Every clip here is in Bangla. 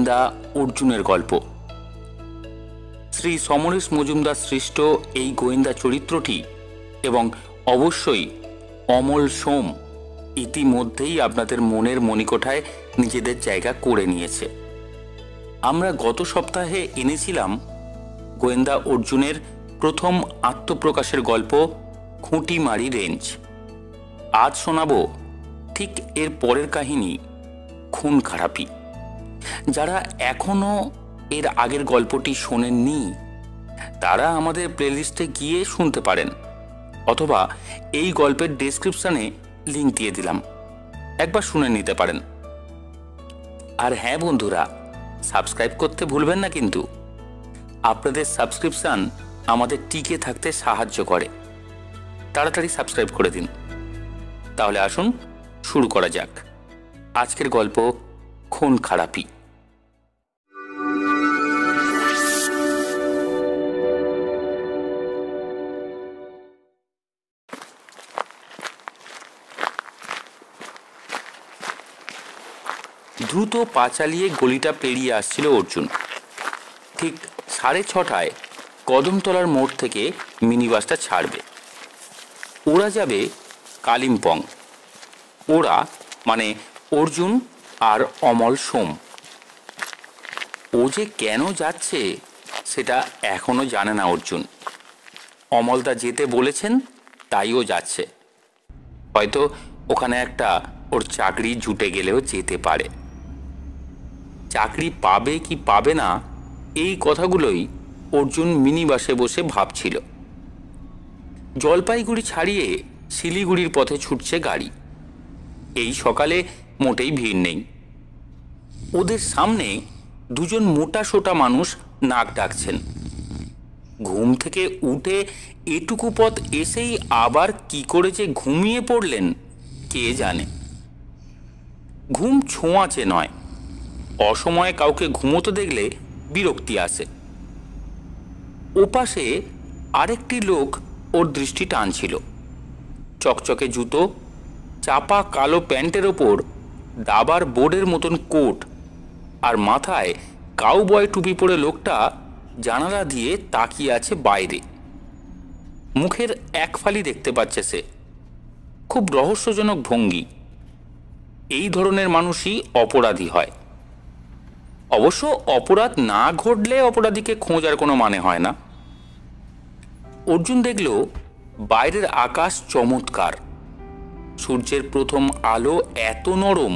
গোয়েন্দা অর্জুনের গল্প। শ্রী সমরেশ মজুমদার সৃষ্ট এই গোয়েন্দা চরিত্রটি এবং অবশ্যই অমল সোম ইতিমধ্যেই আপনাদের মনের মণিকোঠায় নিজেদের জায়গা করে নিয়েছে। আমরা গত সপ্তাহে এনেছিলাম গোয়েন্দা অর্জুনের প্রথম আত্মপ্রকাশের গল্প খুঁটিমারি রেঞ্জ। আজ শোনাব ঠিক এর পরের কাহিনী খুন খারাপি। যারা এখনও এর আগের গল্পটি শোনেননি তারা আমাদের প্লেলিস্টে গিয়ে শুনতে পারেন, অথবা এই গল্পের ডেসক্রিপশনে লিঙ্ক দিয়ে দিলাম, একবার শুনে নিতে পারেন। আর হ্যাঁ বন্ধুরা, সাবস্ক্রাইব করতে ভুলবেন না কিন্তু। আপনাদের সাবস্ক্রিপশন আমাদের টিকে থাকতে সাহায্য করে। তাড়াতাড়ি সাবস্ক্রাইব করে দিন। তাহলে আসুন শুরু করা যাক আজকের গল্প খুন খারাপি। দ্রুত পা চালিয়ে গলিটা পেরিয়ে আসছিল অর্জুন। ঠিক 6:30 কদমতলার মোড় থেকে মিনি বাসটা ছাড়বে। ওরা যাবে কালিম্পং। ওরা মানে অর্জুন আর অমল সোম। ও যে কেন যাচ্ছে সেটা এখনো জানে না অর্জুন। অমলদা যেতে বলেছেন তাই ও যাচ্ছে। হয়তো ওখানে একটা ওর চাকরি জুটে গেলেও যেতে পারে। চাকরি পাবে কি পাবে না এই কথাগুলোই অর্জুন মিনি বাসে বসে ভাবছিল। জলপাইগুড়ি ছাড়িয়ে শিলিগুড়ির পথে ছুটছে গাড়ি। এই সকালে মোটেই ভিড় নেই। ওদের সামনে দুজন মোটা সোটা মানুষ নাক ডাকছেন। ঘুম থেকে উঠে এটুকু পথ এসেই আবার কি করে যে ঘুমিয়ে পড়লেন কে জানে। ঘুম ছোঁয়াচে নয়, অসময়ে কাউকে ঘুমোতে দেখলে বিরক্তি আসে। ওপাশে আরেকটি লোক ওর দৃষ্টি টানছিল। চকচকে জুতো, চাপা কালো প্যান্টের ওপর দাবার বোর্ডের মতন কোট, আর মাথায় কাউবয় টুপি পরে লোকটা জানালা দিয়ে তাকিয়ে আছে বাইরে। মুখের এক ফালি দেখতে পাচ্ছে সে। খুব রহস্যজনক ভঙ্গি। এই ধরনের মানুষই অপরাধী হয়। অবশ্য অপরাধ না ঘটলে অপরাধীকে খোঁজার কোনো মানে হয় না। অর্জুন দেখল বাইরের আকাশ চমৎকার। সূর্যের প্রথম আলো এত নরম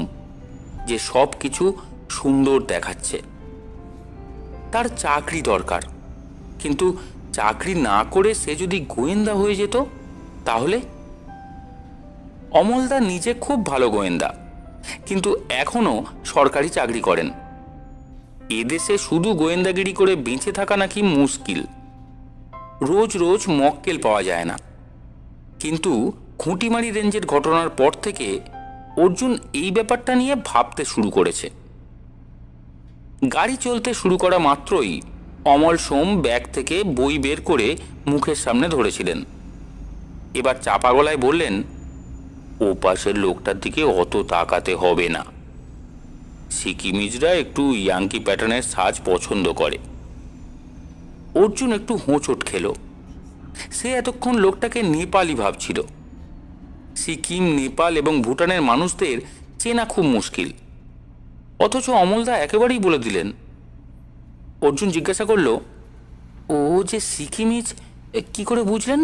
যে সব কিছু সুন্দর দেখাচ্ছে। তার চাকরি দরকার, কিন্তু চাকরি না করে সে যদি গোয়েন্দা হয়ে যেত তাহলে? অমলদা নিজে খুব ভালো গোয়েন্দা, কিন্তু এখনো সরকারি চাকরি করেন। এদেশে শুধু গোয়েন্দাগিরি করে বেঁচে থাকা নাকি মুশকিল। রোজ রোজ মক্কেল পাওয়া যায় না। কিন্তু খুঁটিমারি রেঞ্জের ঘটনার পর থেকে অর্জুন এই ব্যাপারটা নিয়ে ভাবতে শুরু করেছে। গাড়ি চলতে শুরু করা মাত্রই অমল সোম ব্যাগ থেকে বই বের করে মুখের সামনে ধরেছিলেন। এবার চাপা গলায় বললেন, ও পাশের লোকটার দিকে অত তাকাতে হবে না। সিকিমিজরা একটু ইয়াঙ্কি প্যাটার্নের সাজ পছন্দ করে। অর্জুন একটু হোঁচট খেল। সে এতক্ষণ লোকটাকে নেপালি ভাবছিল। সিকিম, নেপাল এবং ভুটানের মানুষদের চেনা খুব মুশকিল, অথচ অমলদা একেবারেই বলে দিলেন। অর্জুন জিজ্ঞাসা করল, ও যে সিকিমিজ কি করে বুঝলেন?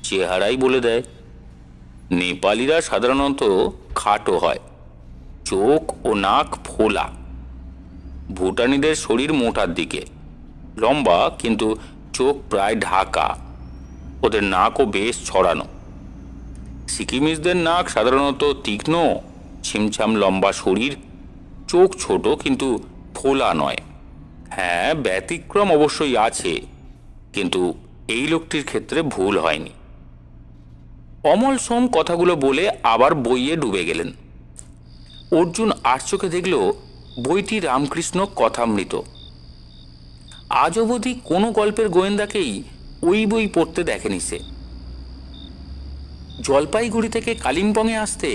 চেহারাই বলে দেয়। নেপালিরা সাধারণত খাটো হয়, চোখ ও নাক ফোলা। ভুটানিদের শরীর মোটার দিকে, লম্বা কিন্তু চোখ প্রায় ঢাকা। ওদের নাকও বেশ ছড়ানো। সিকিমিজদের নাক সাধারণত তীক্ষ্ণ, ছিমছাম লম্বা শরীর, চোখ ছোট কিন্তু ফোলা নয়। হ্যাঁ, ব্যতিক্রম অবশ্যই আছে, কিন্তু এই লোকটির ক্ষেত্রে ভুল হয়নি। অমল সোম কথাগুলো বলে আবার বইয়ে ডুবে গেলেন। অর্জুন আশ্চর্যে দেখল বইটি রামকৃষ্ণ কথামৃত। আজ অবধি কোনো গল্পের গোয়েন্দাকেই ওই বই পড়তে দেখেনি সে। জলপাইগুড়ি থেকে কালিম্পংয়ে আসতে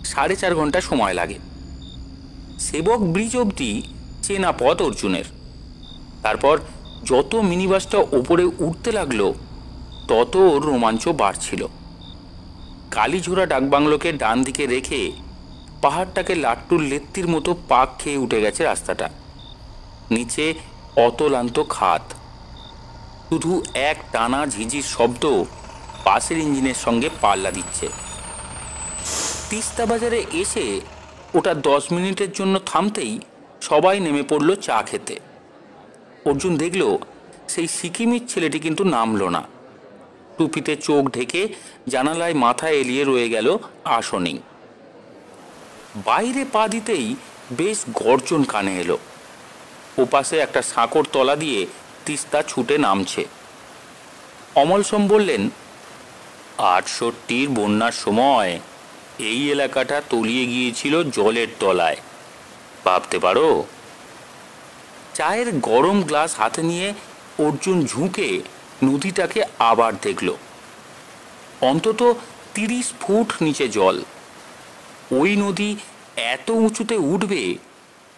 4.5 ঘন্টা সময় লাগে। সেবক ব্রিজ অবধি চেনা পথ অর্জুনের। তারপর যত মিনি বাসটা ওপরে উঠতে লাগলো তত ওর রোমাঞ্চ বাড়ছিল। কালীঝোড়া ডাকবাংলোকে ডান দিকে রেখে পাহাড়টাকে লাট্টুর লেত্তির মতো পাক খেয়ে উঠে গেছে রাস্তাটা। নিচে অতলান্ত খাদ, শুধু এক টানা ঝিঝির শব্দ বাসের ইঞ্জিনের সঙ্গে পাল্লা দিচ্ছে। তিস্তা বাজারে এসে ওটা 10 মিনিটের জন্য থামতেই সবাই নেমে পড়ল চা খেতে। অর্জুন দেখল সেই সিকিমির ছেলেটি কিন্তু নামলো না। টুপিতে চোখ ঢেকে জানালায় মাথা এলিয়ে রয়ে গেল আসনিং। বাইরে পা দিতেই বেশ গর্জন কানে এলো। ওপাশে একটা সাঁকোর তলা দিয়ে তিস্তা ছুটে নামছে। অমল সোম বললেন, 68 বন্যার সময় এই এলাকাটা তলিয়ে গিয়েছিল জলের তলায়, ভাবতে পারো? চায়ের গরম গ্লাস হাতে নিয়ে অর্জুন ঝুঁকে নদীটাকে আবার দেখল। অন্তত 30 ফুট নিচে জল। ওই নদী এত উঁচুতে উঠবে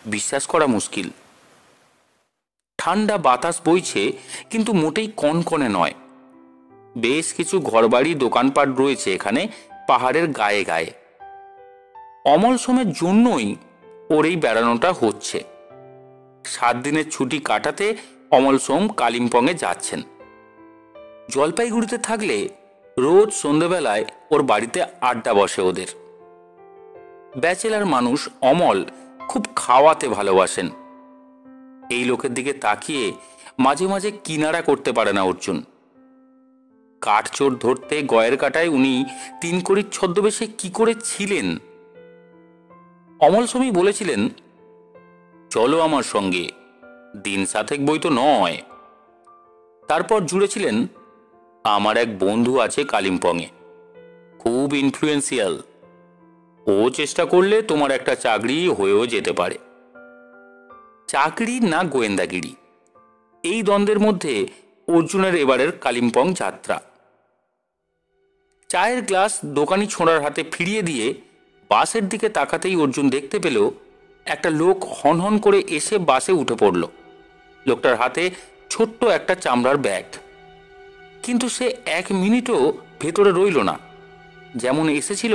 বিশ্বাস করা মুশকিল। ঠান্ডা বাতাস বইছে, কিন্তু মোটেই কনকনে নয়। বেশ কিছু ঘরবাড়ি দোকানপাট রয়েছে এখানে পাহাড়ের গায়ে গায়ে। অমল সোমের জন্যই ওর এই বেড়ানোটা হচ্ছে। 7 দিনের ছুটি কাটাতে অমল সোম কালিম্পংয়ে যাচ্ছেন। জলপাইগুড়িতে থাকলে রোজ সন্ধ্যেবেলায় ওর বাড়িতে আড্ডা বসে ওদের। ব্যাচেলার মানুষ অমল খুব খাওয়াতে ভালোবাসেন। এই লোকের দিকে তাকিয়ে মাঝে মাঝে কিনারা করতে পারে না অর্জুন। কাঠচোর ধরতে গয়ের কাটায় উনি 3 কড়ির ছদ্মবেশে কি করে ছিলেন? অমল সোমই বলেছিলেন, চলো আমার সঙ্গে, দিন সাথেক বই তো নয়। তারপর জুড়েছিলেন, আমার এক বন্ধু আছে কালিম্পংয়ে, খুব ইনফ্লুয়েন্সিয়াল। ও চেষ্টা করলে তোমার একটা চাকরি হয়েও যেতে পারে। চাকরি না গোয়েন্দাগিরি, এই দ্বন্দ্বের মধ্যে অর্জুনের এবারের কালিম্পং যাত্রা। চায়ের গ্লাস দোকানি ছোঁড়ার হাতে ফিরিয়ে দিয়ে বাসের দিকে তাকাতেই অর্জুন দেখতে পেল একটা লোক হনহন করে এসে বাসে উঠে পড়ল। লোকটার হাতে ছোট্ট একটা চামড়ার ব্যাগ। কিন্তু সে 1 মিনিটও ভেতরে রইল না। যেমন এসেছিল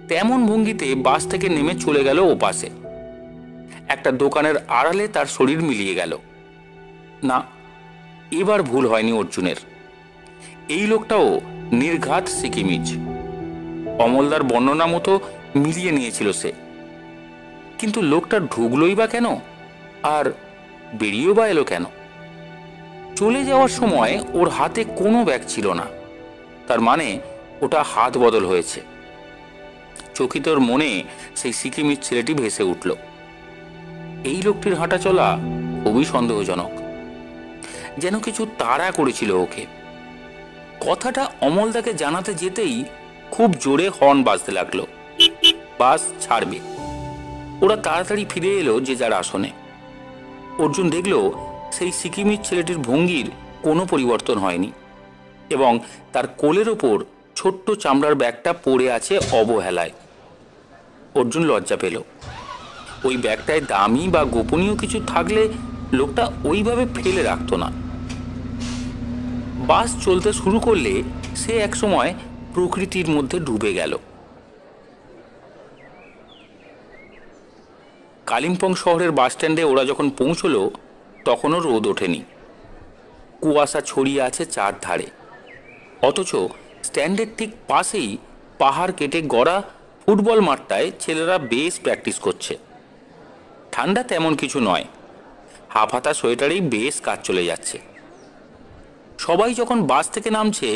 তেমন ভঙ্গিতে বাস থেকে নেমে চলে গেল ওপাশে। একটা দোকানের আড়ালে তার শরীর মিলিয়ে গেল। না, এবার ভুল হয়নি অর্জুনের। এই লোকটাও নির্ঘাত সিকিমিজ। অমলদার বর্ণনা মতো মিলিয়ে নিয়েছিল সে। কিন্তু লোকটা ঢুকলই বা কেন, আর বেরিয়েও বা এলো কেন? চলে যাওয়ার সময় ওর হাতে কোনো ব্যাগ ছিল না। তার মানে ওটা হাত বদল হয়েছে। চকিতর মনে সেই সিকিমিজ ছেলেটি ভেসে উঠল। এই লোকটির হাঁটা চলা খুবই সন্দেহজনক, যেন কিছু তাড়া করেছিল ওকে। কথাটা অমলদাকে জানাতে যেতেই খুব জোরে হর্ন বাজতে লাগলো। বাস ছাড়বে। ওরা তাড়াতাড়ি ফিরে এলো যে যার আসনে। অর্জুন দেখল সেই সিকিমিজ ছেলেটির ভঙ্গির কোনো পরিবর্তন হয়নি, এবং তার কোলের ওপর ছোট্ট চামড়ার ব্যাগটা পড়ে আছে অবহেলায়। অর্জুন লজ্জা পেল। ওই ব্যাগটায় দামি বা গোপনীয় কিছু থাকলে লোকটা ওইভাবে ফেলে রাখত না। বাস চলতে শুরু করলে সে একসময় প্রকৃতির মধ্যে ডুবে গেল। কালিম্পং শহরের বাস স্ট্যান্ডে ওরা যখন পৌঁছলো তখনও রোদ ওঠেনি। কুয়াশা ছড়িয়ে আছে চারধারে। অথচ স্ট্যান্ডের ঠিক পাশেই পাহাড় কেটে গড়া ফুটবল মাঠটায় ছেলেরা বেশ প্র্যাকটিস করছে। ঠান্ডা তেমন কিছু নয়, হাফ হাতা সোয়েটারেই বেশ কাজ চলে যাচ্ছে। সবাই যখন বাস থেকে নামছে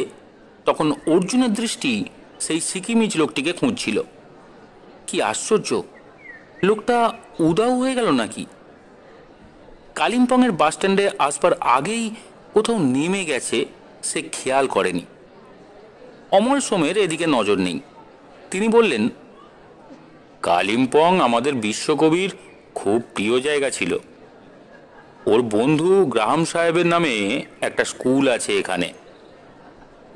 তখন অর্জুনের দৃষ্টি সেই সিকিমিজ লোকটিকে খুঁজছিল। কি আশ্চর্য, লোকটা উদাও হয়ে গেল নাকি? কালিম্পংয়ের বাস স্ট্যান্ডে আসবার আগেই কোথাও নেমে গেছে সে খেয়াল করেনি। অমল সোমের এদিকে নজর নেই। তিনি বললেন, কালিম্পং আমাদের বিশ্বকবির খুব প্রিয় জায়গা ছিল। ওর বন্ধু গ্রাহাম সাহেবের নামে একটা স্কুল আছে এখানে।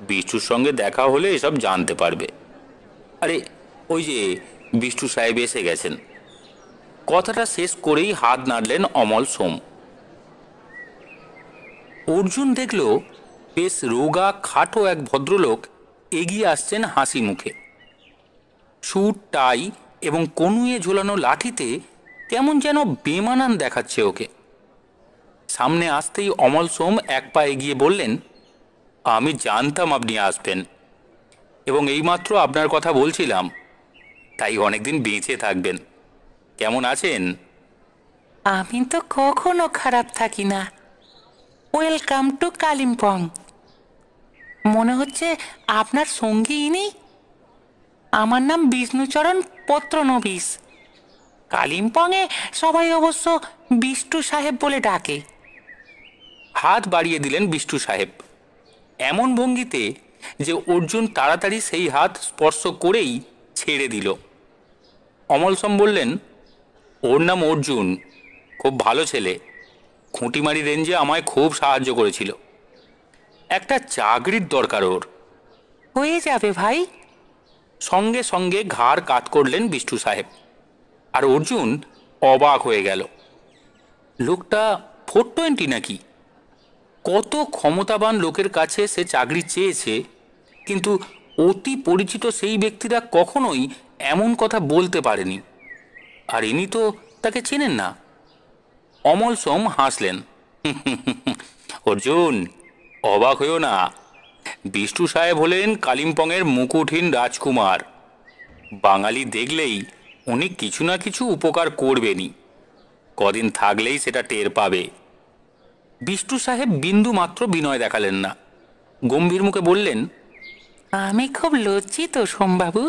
বিষ্টুর সঙ্গে দেখা হলে এসব জানতে পারবে। আরে ওই যে বিষ্টু সাহেব এসে গেছেন। কথাটা শেষ করেই হাত নাড়লেন অমল সোম। অর্জুন দেখল বেশ রোগা খাটো এক ভদ্রলোক এগিয়ে আসছেন হাসি মুখে। স্যুট টাই এবং কনুয়ে ঝোলানো লাঠিতে কেমন যেন বেমানান দেখাচ্ছে ওকে। সামনে আসতেই অমল সোম এক পা এগিয়ে বললেন, আমি জানতাম আপনি আসবেন এবং এইমাত্র আপনার কথা বলছিলাম, তাই অনেকদিন বেঁচে থাকবেন। কেমন আছেন? আমি তো কখনো খারাপ থাকি না। Welcome to Kalimpong. মনে হচ্ছে আপনার সঙ্গী ইনি। আমার নাম বিষ্ণুচরণ পত্রনবীশ। কালিম্পংয়ে সবাই অবশ্য বিষ্টু সাহেব বলে ডাকে। হাত বাড়িয়ে দিলেন বিষ্টু সাহেব, এমন ভঙ্গিতে যে অর্জুন তাড়াতাড়ি সেই হাত স্পর্শ করেই ছেড়ে দিল। অমল সোম বললেন, ওর নাম অর্জুন, খুব ভালো ছেলে। খুঁটিমারি রেঞ্জে আমায় খুব সাহায্য করেছিল। একটা চাকরির দরকার ওর। হয়ে যাবে ভাই। সঙ্গে সঙ্গে ঘাড় কাত করলেন বিষ্টু সাহেব। আর অর্জুন অবাক হয়ে গেল। লোকটা 420 নাকি? কত ক্ষমতাবান লোকের কাছে সে চাকরি চেয়েছে, কিন্তু অতি পরিচিত সেই ব্যক্তিরা কখনোই এমন কথা বলতে পারেনি। আর ইনি তো তাকে চেনেন না। অমল সোম হাসলেন, অর্জুন অবাক হইও না। বিষ্টু সাহেব হলেন কালিম্পংয়ের মুকুটহীন রাজকুমার। বাঙালি দেখলেই উনি কিছু না কিছু উপকার করবেনই। কদিন থাকলেই সেটা টের পাবে। বিষ্টু সাহেব বিন্দু মাত্র বিনয় দেখালেন না, গম্ভীর মুখে বললেন, আমি খুব লজ্জিত সোমবাবু।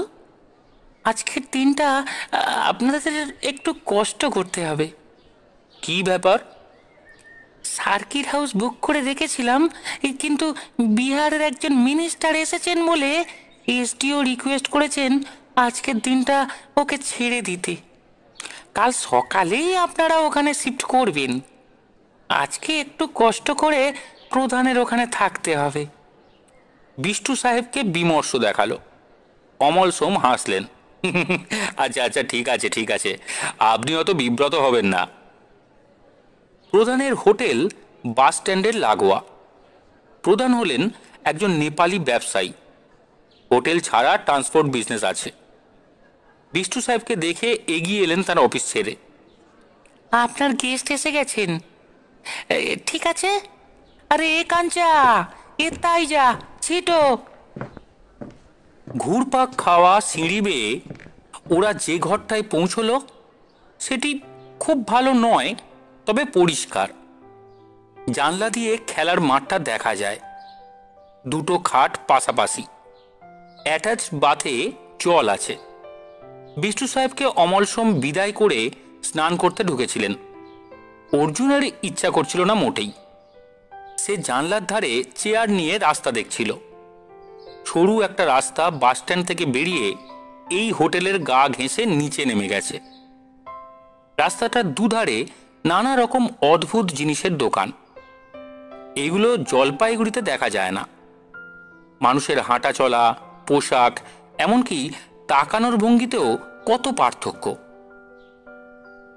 আজকের দিনটা আপনাদের একটু কষ্ট করতে হবে। কি ব্যাপার? সার্কিট হাউস বুক করে রেখেছিলাম, কিন্তু বিহারের একজন মিনিস্টার এসেছেন বলে এসডিও রিকোয়েস্ট করেছেন আজকের দিনটা ওকে ছেড়ে দিতে। কাল সকালেই আপনারা ওখানে শিফট করবেন। আজকে একটু কষ্ট করে প্রধানের ওখানে থাকতে হবে। বিষ্টু সাহেবকে বিমর্ষ দেখালো। অমল সোম হাসলেন, আচ্ছা আচ্ছা, ঠিক আছে ঠিক আছে, আপনি অত বিব্রত হবেন না। প্রধানের হোটেল বাস স্ট্যান্ডের লাগোয়া। প্রধান হলেন একজন নেপালি ব্যবসায়ী। হোটেল ছাড়া ট্রান্সপোর্ট বিজনেস আছে। বিষ্টু সাহেবকে দেখে এগিয়ে এলেন তার অফিস ছেড়ে। আপনার গেস্ট এসে গেছেন। ঠিক আছে। আরে এ কাঞ্চা, এ তাই যা ছিটো। ঘুরপাক খাওয়া সিঁড়ি বেয়ে ওরা যে ঘরটায় পৌঁছলো সেটি খুব ভালো নয়, তবে পরিষ্কার। জানলা দিয়ে খেলার মাঠটা দেখা যায়। দুটো খাট পাশাপাশি, অ্যাটাচ বাথে জল আছে। বিষ্টু সাহেবকে অমল সোম বিদায় করে স্নান করতে ঢুকেছিলেন। অর্জুনের ইচ্ছা করছিল না মোটেই। সে জানলার ধারে চেয়ার নিয়ে রাস্তা দেখছিল। সরু একটা রাস্তা বাস স্ট্যান্ড থেকে বেরিয়ে এই হোটেলের গা ঘেঁষে নিচে নেমে গেছে। রাস্তাটার দুধারে নানা রকম অদ্ভুত জিনিসের দোকান। এগুলো জলপাইগুড়িতে দেখা যায় না। মানুষের হাঁটা চলা, পোশাক, এমনকি তাকানোর ভঙ্গিতেও কত পার্থক্য।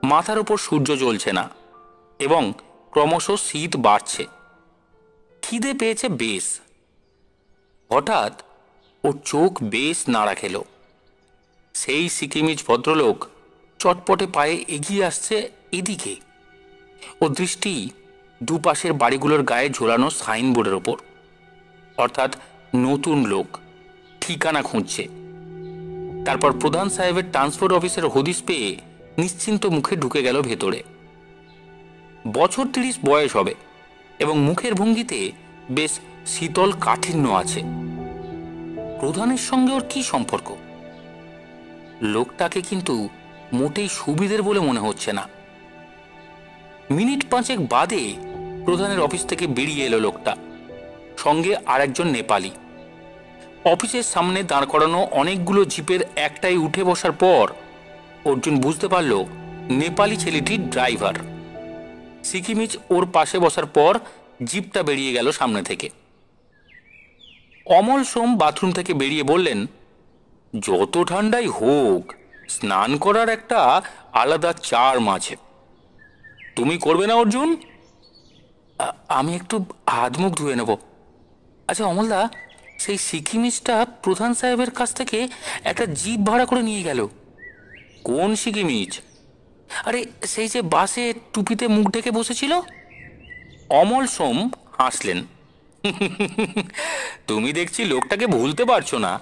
মাথার উপর সূর্য জ্বলছে না এবং ক্রমশ শীত বাড়ছে। খিদে পেয়েছে বেশ। হঠাৎ ওর চোখ বেশ নাড়া খেল। সেই সিকিমিজ ভদ্রলোক চটপটে পায়ে এগিয়ে আসছে এদিকে। ওর দৃষ্টি দুপাশের বাড়িগুলোর গায়ে ঝোলানো সাইনবোর্ডের ওপর, অর্থাৎ নতুন লোক, ঠিকানা খুঁজছে। তারপর প্রধান সাহেবের ট্রান্সপোর্ট অফিসের হদিশ পেয়ে নিশ্চিন্ত মুখে ঢুকে গেল ভেতরে। বছর 30 বয়স হবে এবং মুখের ভঙ্গিতে বেশ শীতল কাঠিন্য আছে। প্রধানের সঙ্গে ওর কি সম্পর্ক? লোকটাকে কিন্তু মোটেই সুবিধের বলে মনে হচ্ছে না। মিনিট 5 বাদে প্রধানের অফিস থেকে বেরিয়ে এলো লোকটা, সঙ্গে আরেকজন নেপালি। অফিসের সামনে দাঁড় করানো অনেকগুলো জিপের একটাই উঠে বসার পর অর্জুন বুঝতে পারল নেপালি ছেলেটি ড্রাইভার। সিকিমিজ ওর পাশে বসার পর জিপটা বেরিয়ে গেল সামনে থেকে। অমল সোম বাথরুম থেকে বেরিয়ে বললেন, যত ঠান্ডাই হোক স্নান করার একটা আলাদা চার্ম আছে। তুমি করবে না অর্জুন? আমি একটু হাত মুখ ধুয়ে নেব। আচ্ছা অমলদা, সেই সিকিমিসটা প্রধান সাহেবের কাছ থেকে একটা জিপ ভাড়া করে নিয়ে গেল। কোন সিকিমিজ? আরে সেই যে বাসে টুপিতে মুখ ঢেকে বসেছিল। অমল সোম হাসলেন। তুমি দেখছি লোকটাকে ভুলতে পারছো না।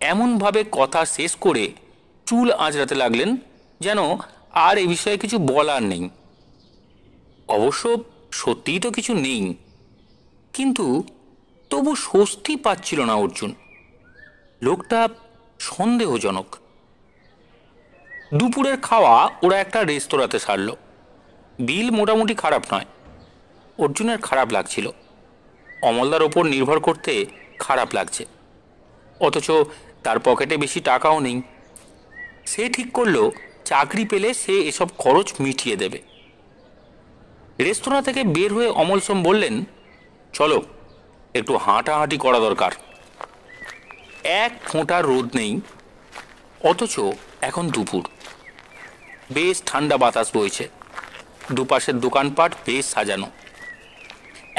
এমনভাবে কথা শেষ করে চুল আঁচড়াতে লাগলেন যেন আর এ বিষয়ে কিছু বলার নেই। অবশ্য সত্যিই তো কিছু নেই, কিন্তু তবু স্বস্তি পাচ্ছিল না অর্জুন। লোকটা সন্দেহজনক। দুপুরের খাওয়া ওরা একটা রেস্তোরাঁতে সারল। বিল মোটামুটি খারাপ নয়। অর্জুনের খারাপ লাগছিল, অমলদার ওপর নির্ভর করতে খারাপ লাগছে, অথচ তার পকেটে বেশি টাকাও নেই। সে ঠিক করলো চাকরি পেলে সে এসব খরচ মিটিয়ে দেবে। রেস্তোরাঁ থেকে বের হয়ে অমল সোম বললেন, চলো একটু হাঁটাহাঁটি করা দরকার। এক ফোঁটা রোদ নেই, অথচ এখন দুপুর। বেশ ঠান্ডা বাতাস বইছে। দুপাশের দোকানপাট বেশ সাজানো।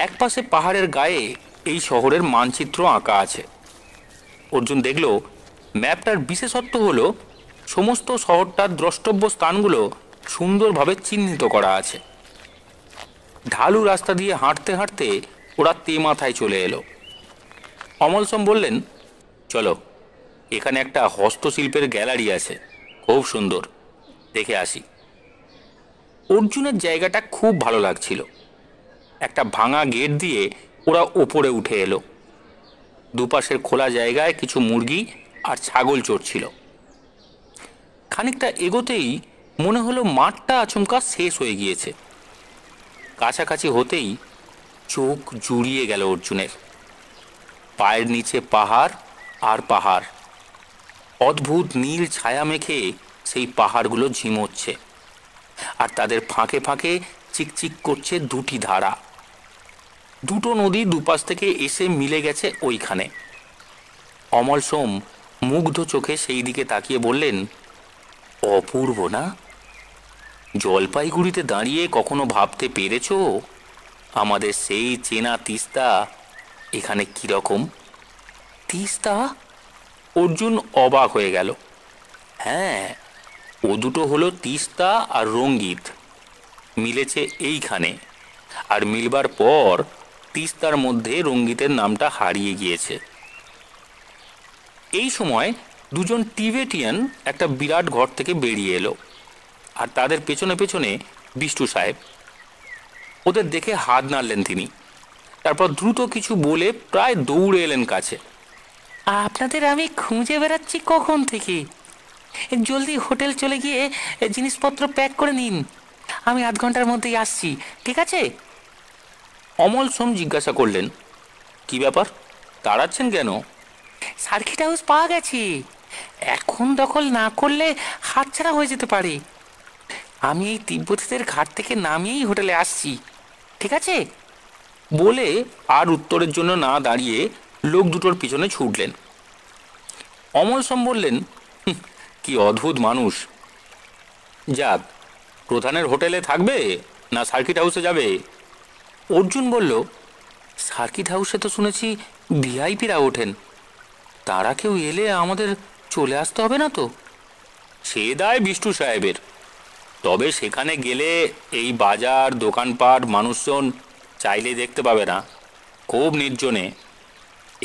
একপাশে পাহাড়ের গায়ে এই শহরের মানচিত্র আঁকা আছে। অর্জুন দেখল ম্যাপটার বিশেষত্ব হলো সমস্ত শহরটার দ্রষ্টব্য স্থানগুলো সুন্দরভাবে চিহ্নিত করা আছে। ঢালু রাস্তা দিয়ে হাঁটতে হাঁটতে ওরা তেমাথায় চলে এলো। অমল সোম বললেন, চলো এখানে একটা হস্তশিল্পের গ্যালারি আছে, খুব সুন্দর, দেখে আসি। অর্জুনের জায়গাটা খুব ভালো লাগছিল। একটা ভাঙা গেট দিয়ে ওরা ওপরে উঠে এলো। দুপাশের খোলা জায়গায় কিছু মুরগি আর ছাগল চড়ছিল। খানিকটা এগোতেই মনে হলো মাঠটা আচমকা শেষ হয়ে গিয়েছে। কাছাকাছি হতেই চোখ জুড়িয়ে গেল অর্জুনের। পায়ের নিচে পাহাড় আর পাহাড়। অদ্ভুত নীল ছায়া মেখে সেই পাহাড়গুলো ঝিমোচ্ছে, আর তাদের ফাঁকে ফাঁকে চিকচিক করছে দুটি ধারা। দুটো নদী দুপাশ থেকে এসে মিলে গেছে ওইখানে। অমল সোম মুগ্ধ চোখে সেই দিকে তাকিয়ে বললেন, অপূর্ব না? জলপাইগুড়িতে দাঁড়িয়ে কখনো ভাবতে পেরেছ আমাদের সেই চেনা তিস্তা এখানে কিরকম? তিস্তা? অর্জুন অবাক হয়ে গেল। হ্যাঁ, ও দুটো হলো তিস্তা আর রঙ্গিত, মিলেছে এইখানে, আর মিলবার পর তিস্তার মধ্যে রঙ্গিতের নামটা হারিয়ে গিয়েছে। এই সময় দুজন টিবেটিয়ান একটা বিরাট ঘর থেকে বেরিয়ে এলো, আর তাদের পেছনে পেছনে বিষ্টু সাহেব। ওদের দেখে হাত নাড়লেন তিনি, তারপর দ্রুত কিছু বলে প্রায় দৌড়ে এলেন কাছে। আপনাদের আমি খুঁজে বেড়াচ্ছি কখন থেকে। জলদি হোটেল চলে গিয়ে জিনিসপত্র প্যাক করে নিন, আমি আধ ঘন্টার মধ্যেই আসছি, ঠিক আছে? অমল সোম জিজ্ঞাসা করলেন, কি ব্যাপার, তাড়াচ্ছেন কেন? সার্কিট হাউস পাওয়া গেছে, এখন দখল না করলে হাতছাড়া হয়ে যেতে পারে। আমি এই তিব্বতীদের ঘাট থেকে নামিয়েই হোটেলে আসছি, ঠিক আছে? বলে আর উত্তরের জন্য না দাঁড়িয়ে লোক দুটোর পিছনে ছুটলেন। অমল সোম বললেন, কি অদ্ভুত মানুষ। যাক, প্রধানের হোটেলে থাকবে না সার্কিট হাউসে যাবে? অর্জুন বলল, সার্কিট হাউসে তো শুনেছি ভিআইপিরা ওঠেন, তারা কেউ এলে আমাদের চলে আসতে হবে না তো? সে দায় বিষ্টু সাহেবের। তবে সেখানে গেলে এই বাজার দোকানপাট মানুষজন চাইলে দেখতে পাবে না, খুব নির্জনে।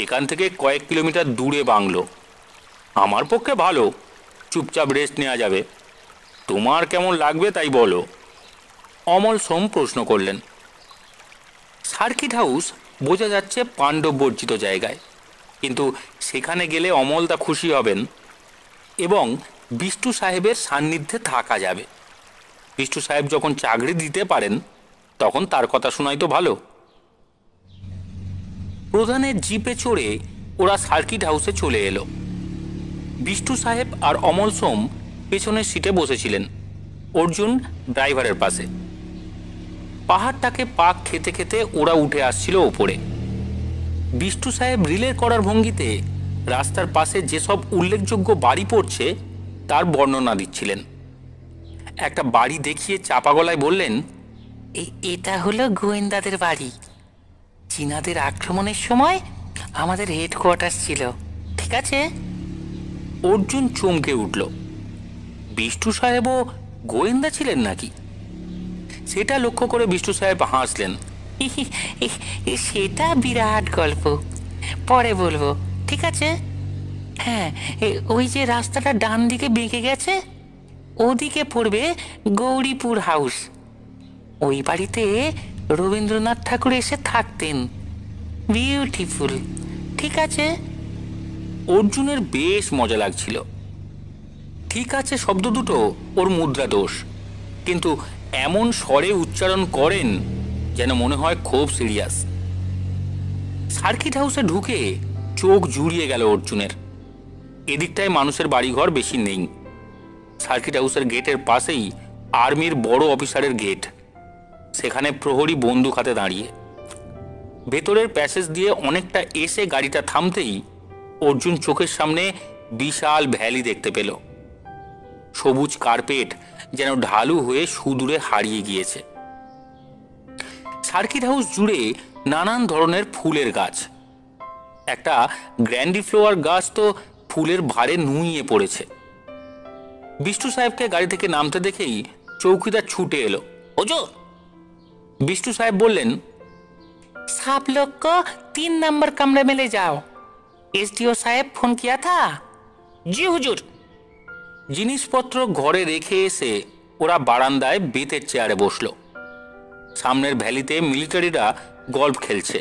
এখান থেকে কয়েক কিলোমিটার দূরে বাংলো। আমার পক্ষে ভালো, চুপচাপ রেস্ট নেওয়া যাবে। তোমার কেমন লাগবে তাই বলো। অমল সোম প্রশ্ন করলেন। সার্কিট হাউস বোঝা যাচ্ছে পাণ্ডব বর্জিত জায়গায়, কিন্তু সেখানে গেলে অমলদা খুশি হবেন এবং বিষ্টু সাহেবের সান্নিধ্যে থাকা যাবে। বিষ্টু সাহেব যখন চাকরি দিতে পারেন তখন তার কথা শোনাই তো ভালো। প্রধানের জিপে চড়ে ওরা সার্কিট হাউসে চলে এলো। বিষ্টু সাহেব আর অমল সোম পেছনের সিটে বসেছিলেন, অর্জুন ড্রাইভারের পাশে। পাহাড়টাকে পাক খেতে খেতে ওরা উঠে আসছিল ওপরে। বিষ্টু সাহেব রিলে করার ভঙ্গিতে রাস্তার পাশে যেসব উল্লেখযোগ্য বাড়ি পড়ছে তার বর্ণনা দিচ্ছিলেন। একটা বাড়ি দেখিয়ে চাপা গলায় বললেন, এটা হলো গোয়েন্দাদের বাড়ি। চীনাদের আক্রমণের সময় আমাদের হেডকোয়ার্টার ছিল, ঠিক আছে? অর্জুন চমকে উঠল। বিষ্টু সাহেবও গোয়েন্দা ছিলেন নাকি? সেটা লক্ষ্য করে বিষ্টু সাহেব হাসলেন। সেটা বিরাট গল্প, পরে বলবো, ঠিক আছে? হ্যাঁ, ওই যে রাস্তাটা ডান দিকে বেঁকে গেছে, ওদিকে পড়বে গৌরীপুর হাউস। ওই বাড়িতে রবীন্দ্রনাথ ঠাকুর এসে থাকতেন। বিউটিফুল, ঠিক আছে? অর্জুনের বেশ মজা লাগছিল। ঠিক আছে শব্দ দুটো ওর মুদ্রা দোষ, কিন্তু এমন স্বরে উচ্চারণ করেন যেন মনে হয় খুব সিরিয়াস। সার্কিট হাউসে ঢুকে চোখ জুড়িয়ে গেল অর্জুনের। এদিকটায় মানুষের বাড়িঘর বেশি নেই। সার্কিট হাউসের গেটের পাশেই আর্মির বড় অফিসারের গেট। সেখানে প্রহরী বন্দুক হাতে দাঁড়িয়ে। ভেতরের প্যাসেজ দিয়ে অনেকটা এসে গাড়িটা থামতেই অর্জুন চোখের সামনে বিশাল ভ্যালি দেখতে পেল। সবুজ কার্পেট যেন ঢালু হয়ে সুদূরে হারিয়ে গিয়েছে। সার্কিট হাউস জুড়ে নানান ধরনের ফুলের গাছ। একটা গ্র্যান্ডিফ্লাওয়ার গাছ তো ফুলের ভারে নুইয়ে পড়েছে। বিষ্টু সাহেবকে গাড়ি থেকে নামতে দেখেই চৌকিদার ছুটে এলো। হুজুর! বিষ্টু সাহেব বললেন, सब लोग को 3 नंबर कमरे में ले जाओ। एसडीओ साहब फोन किया था। জি হুজুর। জিনিসপত্র ঘরে রেখে এসে ওরা বারান্দায় বেতের চেয়ারে বসল। সামনের ভ্যালিতে মিলিটারিরা গল্ফ খেলছে।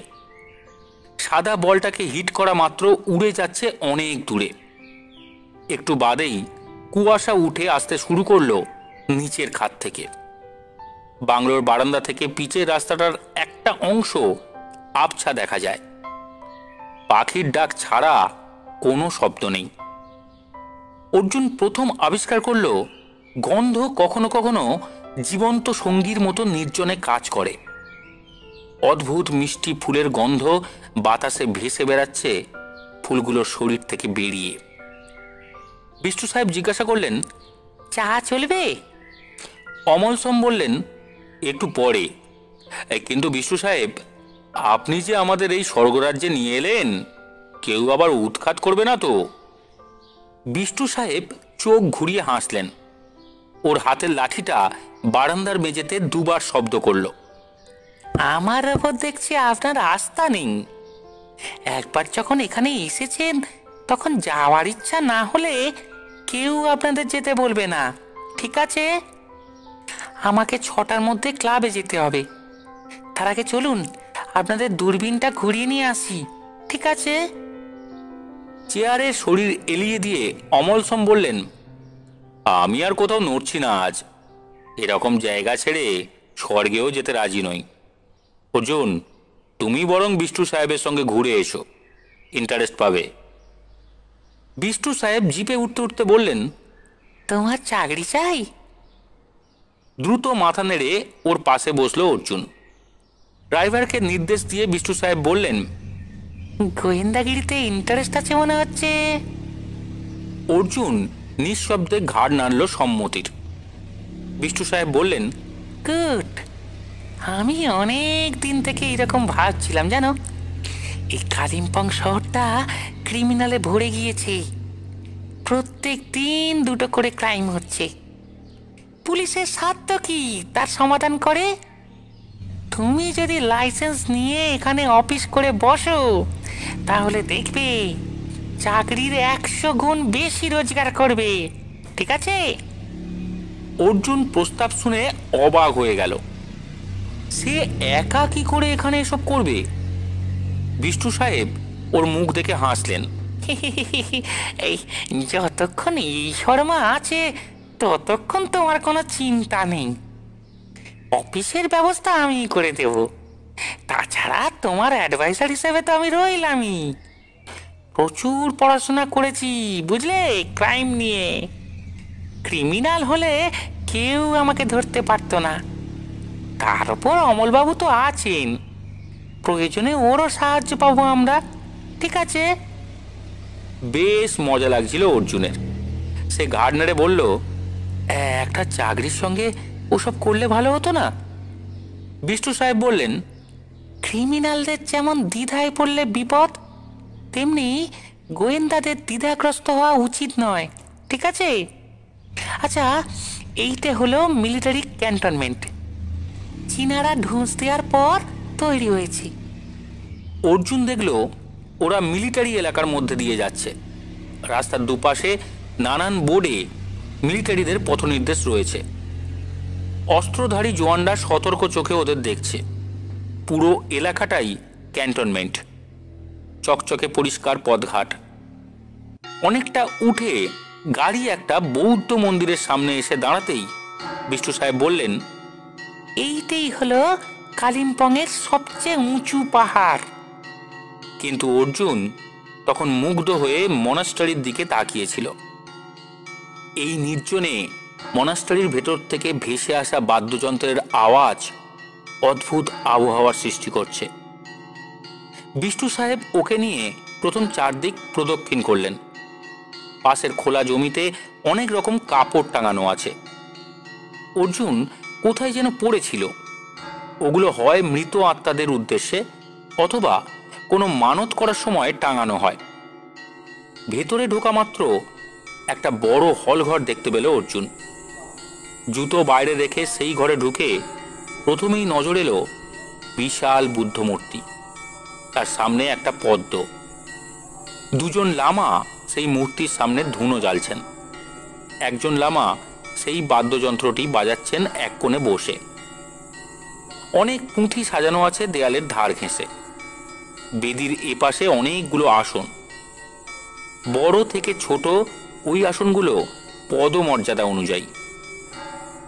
সাদা বলটাকে হিট করা মাত্র উড়ে যাচ্ছে অনেক দূরে। একটু বাদেই কুয়াশা উঠে আসতে শুরু করলো নিচের খাত থেকে। বাংলোর বারান্দা থেকে পিচের রাস্তাটার একটা অংশ আবছা দেখা যায়। পাখির ডাক ছাড়া কোনো শব্দ নেই। অর্জুন প্রথম আবিষ্কার করল গন্ধ কখনো কখনো জীবন্ত সঙ্গীর মতো নির্জনে কাজ করে। অদ্ভুত মিষ্টি ফুলের গন্ধ বাতাসে ভেসে বেড়াচ্ছে ফুলগুলোর শরীর থেকে বেরিয়ে। বিষ্টু সাহেব জিজ্ঞাসা করলেন, চা চলবে? অমল সোম বললেন, একটু পরে। কিন্তু বিষ্টু সাহেব, আপনি যে আমাদের এই স্বর্গরাজ্যে নিয়ে এলেন, কেউ আবার উৎখাত করবে না তো? বিষ্টু সাহেব চোখ ঘুরিয়ে হাসলেন। ওর হাতের লাঠিটা বারান্দার মেঝেতে দুবার শব্দ করল। আমার ওপর দেখছি আপনার আস্থা নেই। একবার যখন এখানে এসেছেন তখন যাওয়ার ইচ্ছা না হলে কেউ আপনাদের যেতে বলবে না, ঠিক আছে? আমাকে 6টার মধ্যে ক্লাবে যেতে হবে। তার আগে চলুন আপনাদের দূরবীনটা ঘুরিয়ে নিয়ে আসি, ঠিক আছে? চেয়ারে শরীর এলিয়ে দিয়ে অমল সোম বললেন, আমি আর কোথাও নড়ছি না আজ। এরকম জায়গা ছেড়ে স্বর্গেও যেতে রাজি নই। অর্জুন, তুমি বরং বিষ্টু সাহেবের সঙ্গে ঘুরে এসো, ইন্টারেস্ট পাবে। বিষ্টু সাহেব জিপে উঠতে উঠতে বললেন, তোমার চাকরি চাই? দ্রুত মাথা নেড়ে ওর পাশে বসলো অর্জুন। ড্রাইভারকে নির্দেশ দিয়ে বিষ্টু সাহেব বললেন, গোয়েন্দাগিরিতে ইন্টারেস্ট আছে মনে হচ্ছে। অর্জুন নিঃশব্দে ঘাড় নাড়ল সম্মতির। বিষ্টু সাহেব বললেন, গুড। আমি অনেক দিন থেকে এরকম ভাবছিলাম, জানো, এই কালিম্পং শহরটা ক্রিমিনালে ভরে গিয়েছে। প্রত্যেক দিন 2টো করে ক্রাইম হচ্ছে। পুলিশের স্বার্থ কি তার সমাধান করে? তুমি যদি লাইসেন্স নিয়ে এখানে অফিস করে বসো তাহলে দেখবে চাকরির 100 গুণ বেশি রোজগার করবে, ঠিক আছে? অর্জুন প্রস্তাব শুনে অবাক হয়ে গেল। সে একা কি করে এখানে এসব করবে? বিষ্টু সাহেব ওর মুখ দেখে হাসলেন। এই যতক্ষণ এই শর্মা আছে ততক্ষণ তোমার কোনো চিন্তা নেই। অফিসের ব্যবস্থা আমি করে দেব। তাছাড়া তোমার অ্যাডভাইসার হিসেবে তো আমি রইলামই। প্রচুর পড়াশোনা করেছি বুঝলে, ক্রাইম নিয়ে। ক্রিমিনাল হলে কেউ আমাকে ধরতে পারতো না। তার উপর অমলবাবু তো আছেন, প্রয়োজনে ওরও সাহায্য পাবো আমরা, ঠিক আছে? বেশ মজা লাগছিল অর্জুনের। সে ঘাড় নেড়ে বলল, একটা চাকরির সঙ্গে ওসব করলে ভালো হতো না? বিষ্টু সাহেব বললেন, ক্রিমিনালদের যেমন দ্বিধায় পড়লে বিপদ, তেমনি গোয়েন্দাদের দ্বিধাগ্রস্ত হওয়া উচিত নয়, ঠিক আছে? আচ্ছা, এইটা হলো মিলিটারি ক্যান্টনমেন্ট। চীনারা ঢুস দেওয়ার পর তৈরি হয়েছে। অর্জুন দেখল ওরা মিলিটারি এলাকার মধ্যে দিয়ে যাচ্ছে। রাস্তার দুপাশে নানান বোর্ডে মিলিটারিদের পথনির্দেশ রয়েছে। অস্ত্রধারী জওয়ানরা সতর্ক চোখে ওদের দেখছে। পুরো এলাকাটাই ক্যান্টনমেন্ট, চকচকে পরিষ্কার পথঘাট। অনেকটা উঠে গাড়ি একটা বৌদ্ধ মন্দিরের সামনে এসে দাঁড়াতেই বিষ্টু সাহেব বললেন, এইটাই হলো কালিম্পংয়ের সবচেয়ে উঁচু পাহাড়। কিন্তু অর্জুন তখন মুগ্ধ হয়ে মনাস্টারির দিকে তাকিয়েছিল। এই নির্জনে মনাস্টারির ভেতর থেকে ভেসে আসা বাদ্যযন্ত্রের আওয়াজ অদ্ভুত আবহাওয়ার সৃষ্টি করছে। বিষ্টু সাহেব ওকে নিয়ে প্রথম চারদিক প্রদক্ষিণ করলেন। পাশের খোলা জমিতে অনেক রকম কাপড় টাঙানো আছে। অর্জুন কোথায় যেন পড়েছিল। ওগুলো হয় মৃত আত্মাদের উদ্দেশ্যে অথবা কোনো মানত করার সময় টাঙানো হয়। ভেতরে ঢোকা মাত্র একটা বড় হলঘর দেখতে পেল অর্জুন। জুতো বাইরে রেখে সেই ঘরে ঢুকে প্রথমেই নজর এলো বিশাল বুদ্ধ মূর্তি। তার সামনে একটা পদ্ম। দুজন লামা সেই মূর্তির সামনে ধুনো জ্বালছেন। একজন লামা সেই বাদ্যযন্ত্রটি বাজাচ্ছেন এক কোণে বসে। অনেক পুঁথি সাজানো আছে দেয়ালের ধার ঘেঁষে। বেদির এপাশে অনেকগুলো আসন। বড় থেকে ছোট ওই আসনগুলো পদমর্যাদা অনুযায়ী।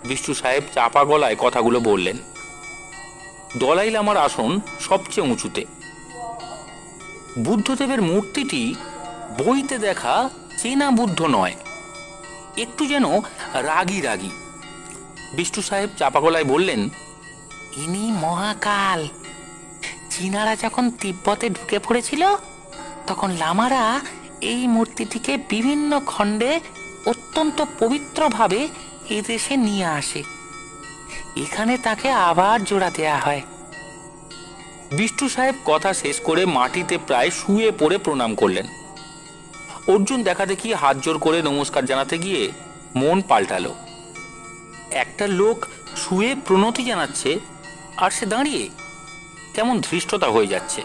বিষ্টু সাহেব চাপা গলায় কথাগুলো বললেন। দলাই লামার আসন সবচেয়ে উঁচুতে। বুদ্ধদেবের মূর্তিটি বইতে দেখা চেনা বুদ্ধ নয়, একটু যেন রাগী রাগী। বিষ্টু সাহেব চাপা গলায় বললেন, ইনি মহাকাল। চীনারা যখন তিব্বতে ঢুকে পড়েছিল তখন লামারা এই মূর্তিটিকে বিভিন্ন খণ্ডে অত্যন্ত পবিত্রভাবে এদেশে নিয়ে আসে। এখানে তাকে আবার জোড়া দেয়া হয়। বিষ্টু সাহেব কথা শেষ করে মাটিতে প্রায় শুয়ে পড়ে প্রণাম করলেন। অর্জুন দেখা দেখি হাত জোর করে নমস্কার জানাতে গিয়ে মন পাল্টালো। একটা লোক শুয়ে প্রণতি জানাচ্ছে আর সে দাঁড়িয়ে, কেমন ধৃষ্টতা হয়ে যাচ্ছে।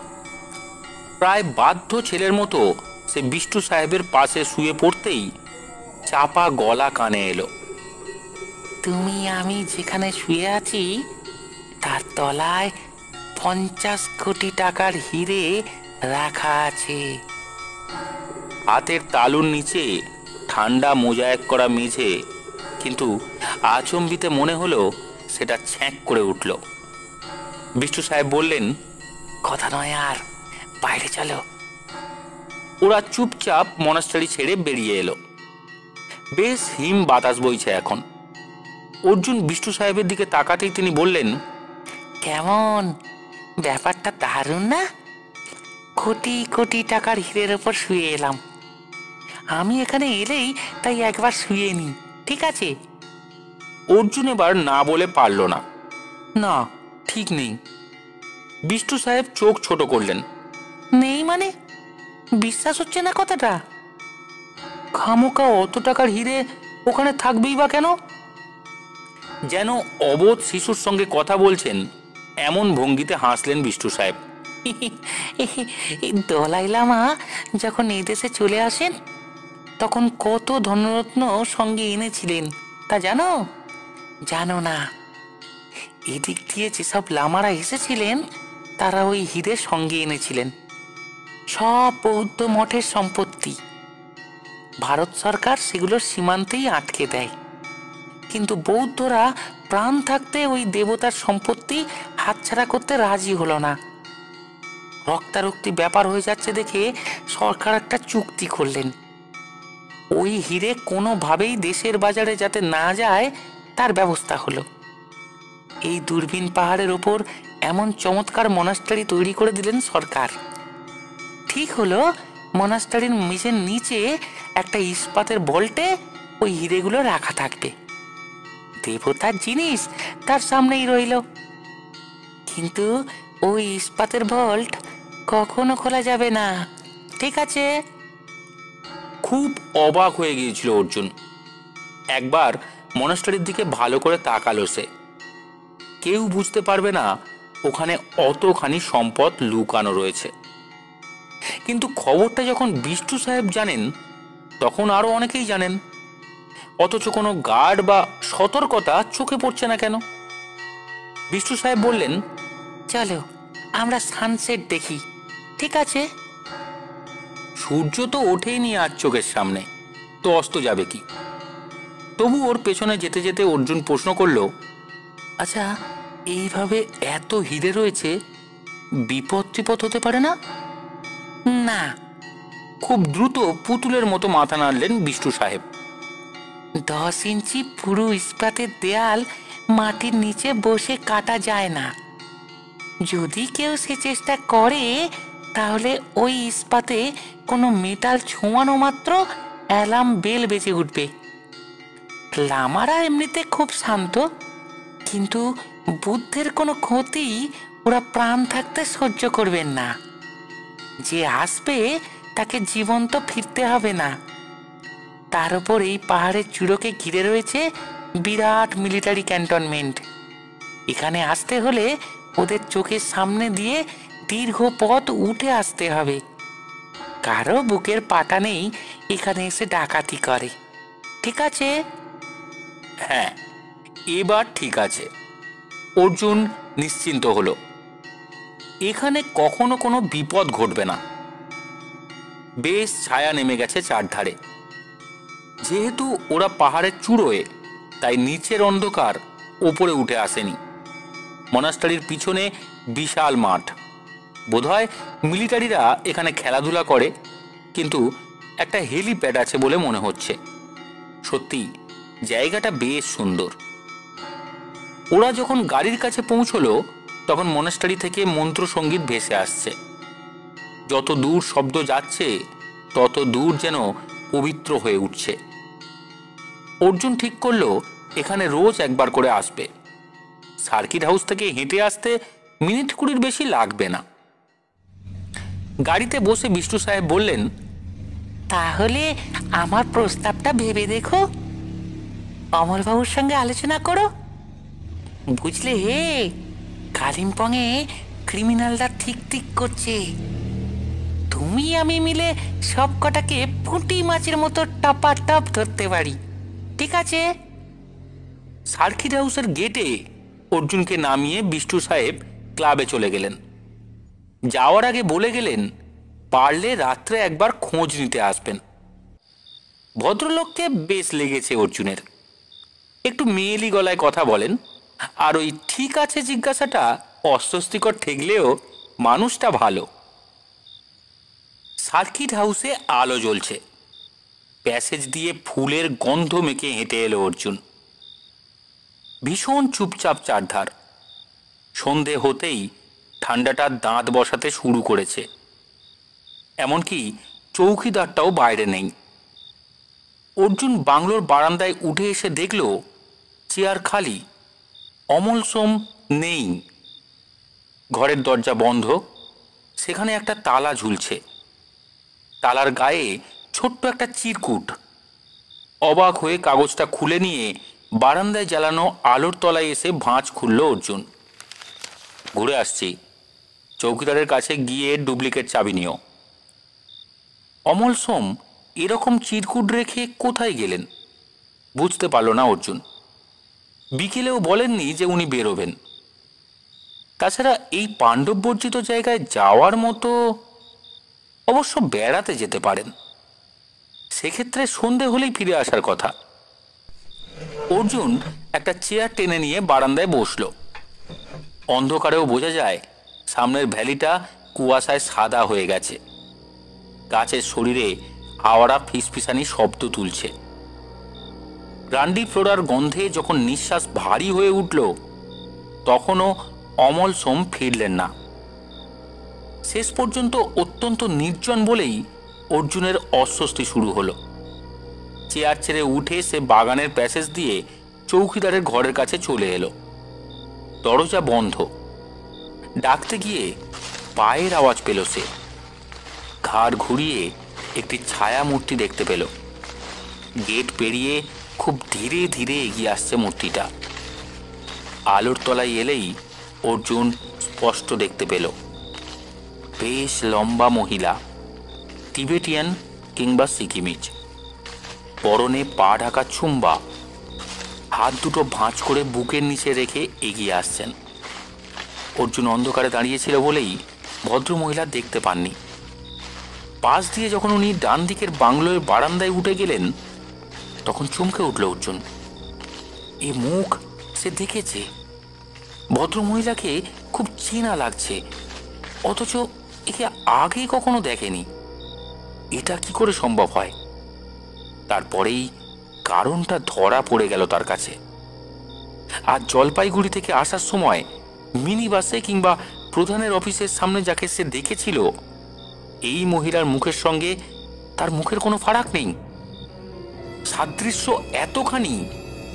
প্রায় বাধ্য ছেলের মতো সে বিষ্টু সাহেবের পাশে শুয়ে পড়তেই চাপা গলা কানে এলো, তুমি আমি যেখানে শুয়ে আছি তার তলায় 50 কোটি টাকার হিরে রাখা আছে। হাতের তালুর নিচে ঠান্ডা মোজায়েক করা মেঝে, কিন্তু আচম্বিতে মনে হলো সেটা ছ্যাঁক করে উঠল। বিষ্টু সাহেব বললেন, কথা নয় আর, বাইরে চলো। ওরা চুপচাপ মনাস্টারি ছেড়ে বেরিয়ে এলো। বেশ হিম বাতাস বইছে এখন। অর্জুন বিষ্টু সাহেবের দিকে তাকাতেই তিনি বললেন, কেমন ব্যাপারটা দারুণ না? কোটি কোটি টাকার হীরের ওপর শুয়ে এলাম। আমি এখানে এলেই তাই একবার শুয়ে নি, ঠিক আছে? অর্জুন এবার না বলে পারল না। না, ঠিক নেই। বিষ্টু সাহেব চোখ ছোট করলেন। নেই মানে? বিশ্বাস হচ্ছে না কথাটা? খামোকা অত টাকার হিরে ওখানে থাকবেই বা কেন? যেন অবোধ শিশুর সঙ্গে কথা বলছেন এমন ভঙ্গিতে হাসলেন বিষ্টু সাহেব। দলাই লামা যখন এই দেশে চলে আসেন তখন কত ধনরত্ন সঙ্গে এনেছিলেন তা জানো? জানো না? এদিক দিয়ে যেসব লামারা এসেছিলেন তারা ওই হিরে সঙ্গে এনেছিলেন। সব বৌদ্ধ মঠের সম্পত্তি। ভারত সরকার সেগুলো সীমান্তেই আটকে দেয়, কিন্তু বৌদ্ধরা প্রাণ থাকতে ওই দেবতার সম্পত্তি হাতছাড়া করতে রাজি হলো না। রক্তারক্তি ব্যাপার হয়ে যাচ্ছে দেখে সরকার একটা চুক্তি করলেন। ওই হিরে কোনোভাবেই দেশের বাজারে যাতে না যায় তার ব্যবস্থা হলো। এই দূরবীন পাহাড়ের ওপর এমন চমৎকার মনাস্টারি তৈরি করে দিলেন সরকার। ঠিক হলো মনাস্টারির মেঝের নিচে একটা ইস্পাতের বল্টে ওই হিরেগুলো রাখা থাকবে। দেবতার জিনিস তার সামনেই রইল, কিন্তু ওই ইস্পাতের ভল্ট কখনো খোলা যাবে না, ঠিক আছে? খুব অবাক হয়ে গিয়েছিল অর্জুন। একবার মনাস্টারির দিকে ভালো করে তাকালো সে। কেউ বুঝতে পারবে না ওখানে অতখানি সম্পদ লুকানো রয়েছে। কিন্তু খবরটা যখন বিষ্টু সাহেব জানেন, তখন আরো অনেকেই জানেন, অথচ কোনো গার্ড বা সতর্কতা চোখে পড়ছে না কেন? বিষ্টু সাহেব বললেন, চলো আমরা সানসেট দেখি, ঠিক আছে? সূর্য তো ওঠেইনি আজ চোখের সামনে, তো অস্ত যাবে কি? তবু ওর পেছনে যেতে যেতে অর্জুন প্রশ্ন করল, আচ্ছা, এইভাবে এত হিরে রয়েছে, বিপদ টিপদ হতে পারে না? না। খুব দ্রুত পুতুলের মতো মাথা নাড়লেন বিষ্টু সাহেব। 10 ইঞ্চি পুরো ইস্পাতের দেয়াল মাটির নিচে বসে কাটা যায় না। যদি কেউ সে চেষ্টা করে, তাহলে ওই ইস্পাতে কোনো মেটাল ছোঁয়ানো মাত্র অ্যালার্ম বেল বেজে উঠবে। লামারা এমনিতে খুব শান্ত, কিন্তু বুদ্ধের কোনো ক্ষতি ওরা প্রাণ থাকতে সহ্য করবেন না। যে আসবে তাকে জীবন্ত ফিরতে হবে না। তার উপর এই পাহাড়ের চূড়োকে ঘিরে রয়েছে বিরাট মিলিটারি ক্যান্টনমেন্ট। এখানে আসতে হলে ওদের চোখের সামনে দিয়ে দীর্ঘ পথ উঠে আসতে হবে। কারো বুকের পাটা নেই এখানে এসে ডাকাতি করে, ঠিক আছে? হ্যাঁ, এবার ঠিক আছে। অর্জুন নিশ্চিন্ত হলো। এখানে কখনো কোনো বিপদ ঘটবে না। বেশ ছায়া নেমে গেছে চারধারে। যেহেতু ওরা পাহাড়ের চূড়োয়, তাই নিচের অন্ধকার ওপরে উঠে আসেনি। মনাস্টারির পিছনে বিশাল মাঠ। বোধহয় মিলিটারিরা এখানে খেলাধুলা করে, কিন্তু একটা হেলিপ্যাড আছে বলে মনে হচ্ছে। সত্যি জায়গাটা বেশ সুন্দর। ওরা যখন গাড়ির কাছে পৌঁছলো, তখন মনাস্টারি থেকে মন্ত্রসঙ্গীত ভেসে আসছে। যত দূর শব্দ যাচ্ছে, তত দূর যেন পবিত্র হয়ে উঠছে। অর্জুন ঠিক করলো এখানে রোজ একবার করে আসবে। সার্কিট হাউস থেকে হেঁটে আসতে মিনিট 20 বেশি লাগবে না। গাড়িতে বসে বিষ্টু সাহেব বললেন, তাহলে আমার প্রস্তাবটা ভেবে দেখো, অমরবাবুর সঙ্গে আলোচনা করো। বুঝলে হে, কালিম্পংয়ে ক্রিমিনালরা ঠিক ঠিক করছে। তুমি আমি মিলে সব কটাকে পুঁটি মাছের মতো টপাটপ ধরতে পারি, ঠিক আছে? সার্কিট হাউসের গেটে অর্জুনকে নামিয়ে বিষ্টু সাহেব ক্লাবে চলে গেলেন। যাওয়ার আগে বলে গেলেন, পারলে রাত্রে একবার খোঁজ নিতে আসবেন। ভদ্রলোককে বেশ লেগেছে অর্জুনের। একটু মেয়েলি গলায় কথা বলেন, আর ওই ঠিক আছে জিজ্ঞাসাটা অস্বস্তিকর ঠেকলেও মানুষটা ভালো। সার্কিট হাউসে আলো জ্বলছে। প্যাসেজ দিয়ে ফুলের গন্ধ মেখে হেঁটে এলো অর্জুন। ভীষণ চুপচাপ চারধার। সন্ধে হতেই ঠান্ডাটার দাঁত বসাতে শুরু করেছে। এমনকি চৌকিদারটাও বাইরে নেই। অর্জুন বাংলোর বারান্দায় উঠে এসে দেখল চেয়ার খালি, অমল সোম নেই। ঘরের দরজা বন্ধ, সেখানে একটা তালা ঝুলছে। তালার গায়ে ছোট্ট একটা চিরকুট। অবাক হয়ে কাগজটা খুলে নিয়ে বারান্দায় জ্বালানো আলোর তলায় এসে ভাঁজ খুলল অর্জুন। ঘুরে আসছি, চৌকিদারের কাছে গিয়ে ডুপ্লিকেট চাবি নিও। অমল সোম এরকম চিরকুট রেখে কোথায় গেলেন বুঝতে পারল না অর্জুন। বিকেলেও বলেননি যে উনি বেরোবেন। তাছাড়া এই পাণ্ডববর্জিত জায়গায় যাওয়ার মতো, অবশ্য বেড়াতে যেতে পারেন, সেক্ষেত্রে সন্ধে হলেই ফিরে আসার কথা। অর্জুন একটা চেয়ার টেনে নিয়ে বারান্দায় বসল। অন্ধকারেও বোঝা যায় সামনের ভ্যালিটা কুয়াশায় সাদা হয়ে গেছে। গাছের শরীরে আওয়ারা ফিসফিসানি শব্দ তুলছে। গ্রান্ডি ফ্লোরার গন্ধে যখন নিঃশ্বাস ভারী হয়ে উঠল, তখনও অমল সোম ফিরলেন না। শেষ পর্যন্ত অত্যন্ত নির্জন বলেই অর্জুনের অস্বস্তি শুরু হলো। চেয়ার ছেড়ে উঠে সে বাগানের প্যাসেজ দিয়ে চৌকিদারের ঘরের কাছে চলে এলো। দরজা বন্ধ। ডাকতে গিয়ে পায়ের আওয়াজ পেল সে। ঘাড় ঘুরিয়ে একটি ছায়া মূর্তি দেখতে পেল। গেট পেরিয়ে খুব ধীরে ধীরে এগিয়ে আসছে মূর্তিটা। আলোর তলায় এলেই অর্জুন স্পষ্ট দেখতে পেল বেশ লম্বা মহিলা, টিবেটিয়ান কিংবা সিকিমিজ, পরনে পা ঢাকা ছুম্বা, হাত দুটো ভাঁজ করে বুকের নিচে রেখে এগিয়ে আসছেন। অর্জুন অন্ধকারে দাঁড়িয়েছিল বলেই ভদ্রমহিলা দেখতে পাননি। পাশ দিয়ে যখন উনি ডান দিকের বাংলোর বারান্দায় উঠে গেলেন তখন চমকে উঠল অর্জুন। এ মুখ সে দেখেছে, ভদ্রমহিলাকে খুব চেনা লাগছে, অথচ একে আগে কখনো দেখেনি। এটা কি করে সম্ভব হয়? তারপরেই কারণটা ধরা পড়ে গেল তার কাছে। আর জলপাইগুড়ি থেকে আসার সময় মিনি বাসে কিংবা প্রধানের অফিসের সামনে যাকে সে দেখেছিল, এই মহিলার মুখের সঙ্গে তার মুখের কোনো ফারাক নেই। সাদৃশ্য এতখানি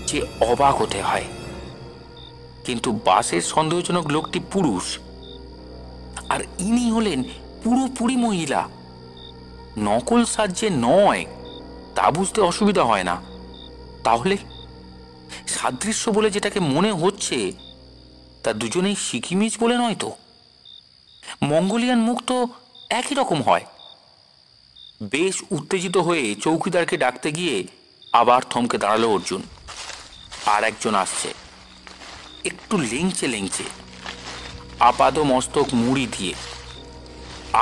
যে অবাক হতে হয়। কিন্তু বাসের সন্দেহজনক লোকটি পুরুষ, আর ইনি হলেন পুরোপুরি মহিলা। নকল সাজ্যে নয় তা বুঝতে অসুবিধা হয় না। তাহলে সাদৃশ্য বলে যেটাকে মনে হচ্ছে তা দুজনেই সিকিমিজ বলে নয় তো? মঙ্গোলিয়ান মুখ তো একই রকম হয়। বেশ উত্তেজিত হয়ে চৌকিদারকে ডাকতে গিয়ে আবার থমকে দাঁড়ালো অর্জুন। আর একজন আসছে, একটু লেংচে লেংচে, আপাদ মস্তক মুড়ি দিয়ে।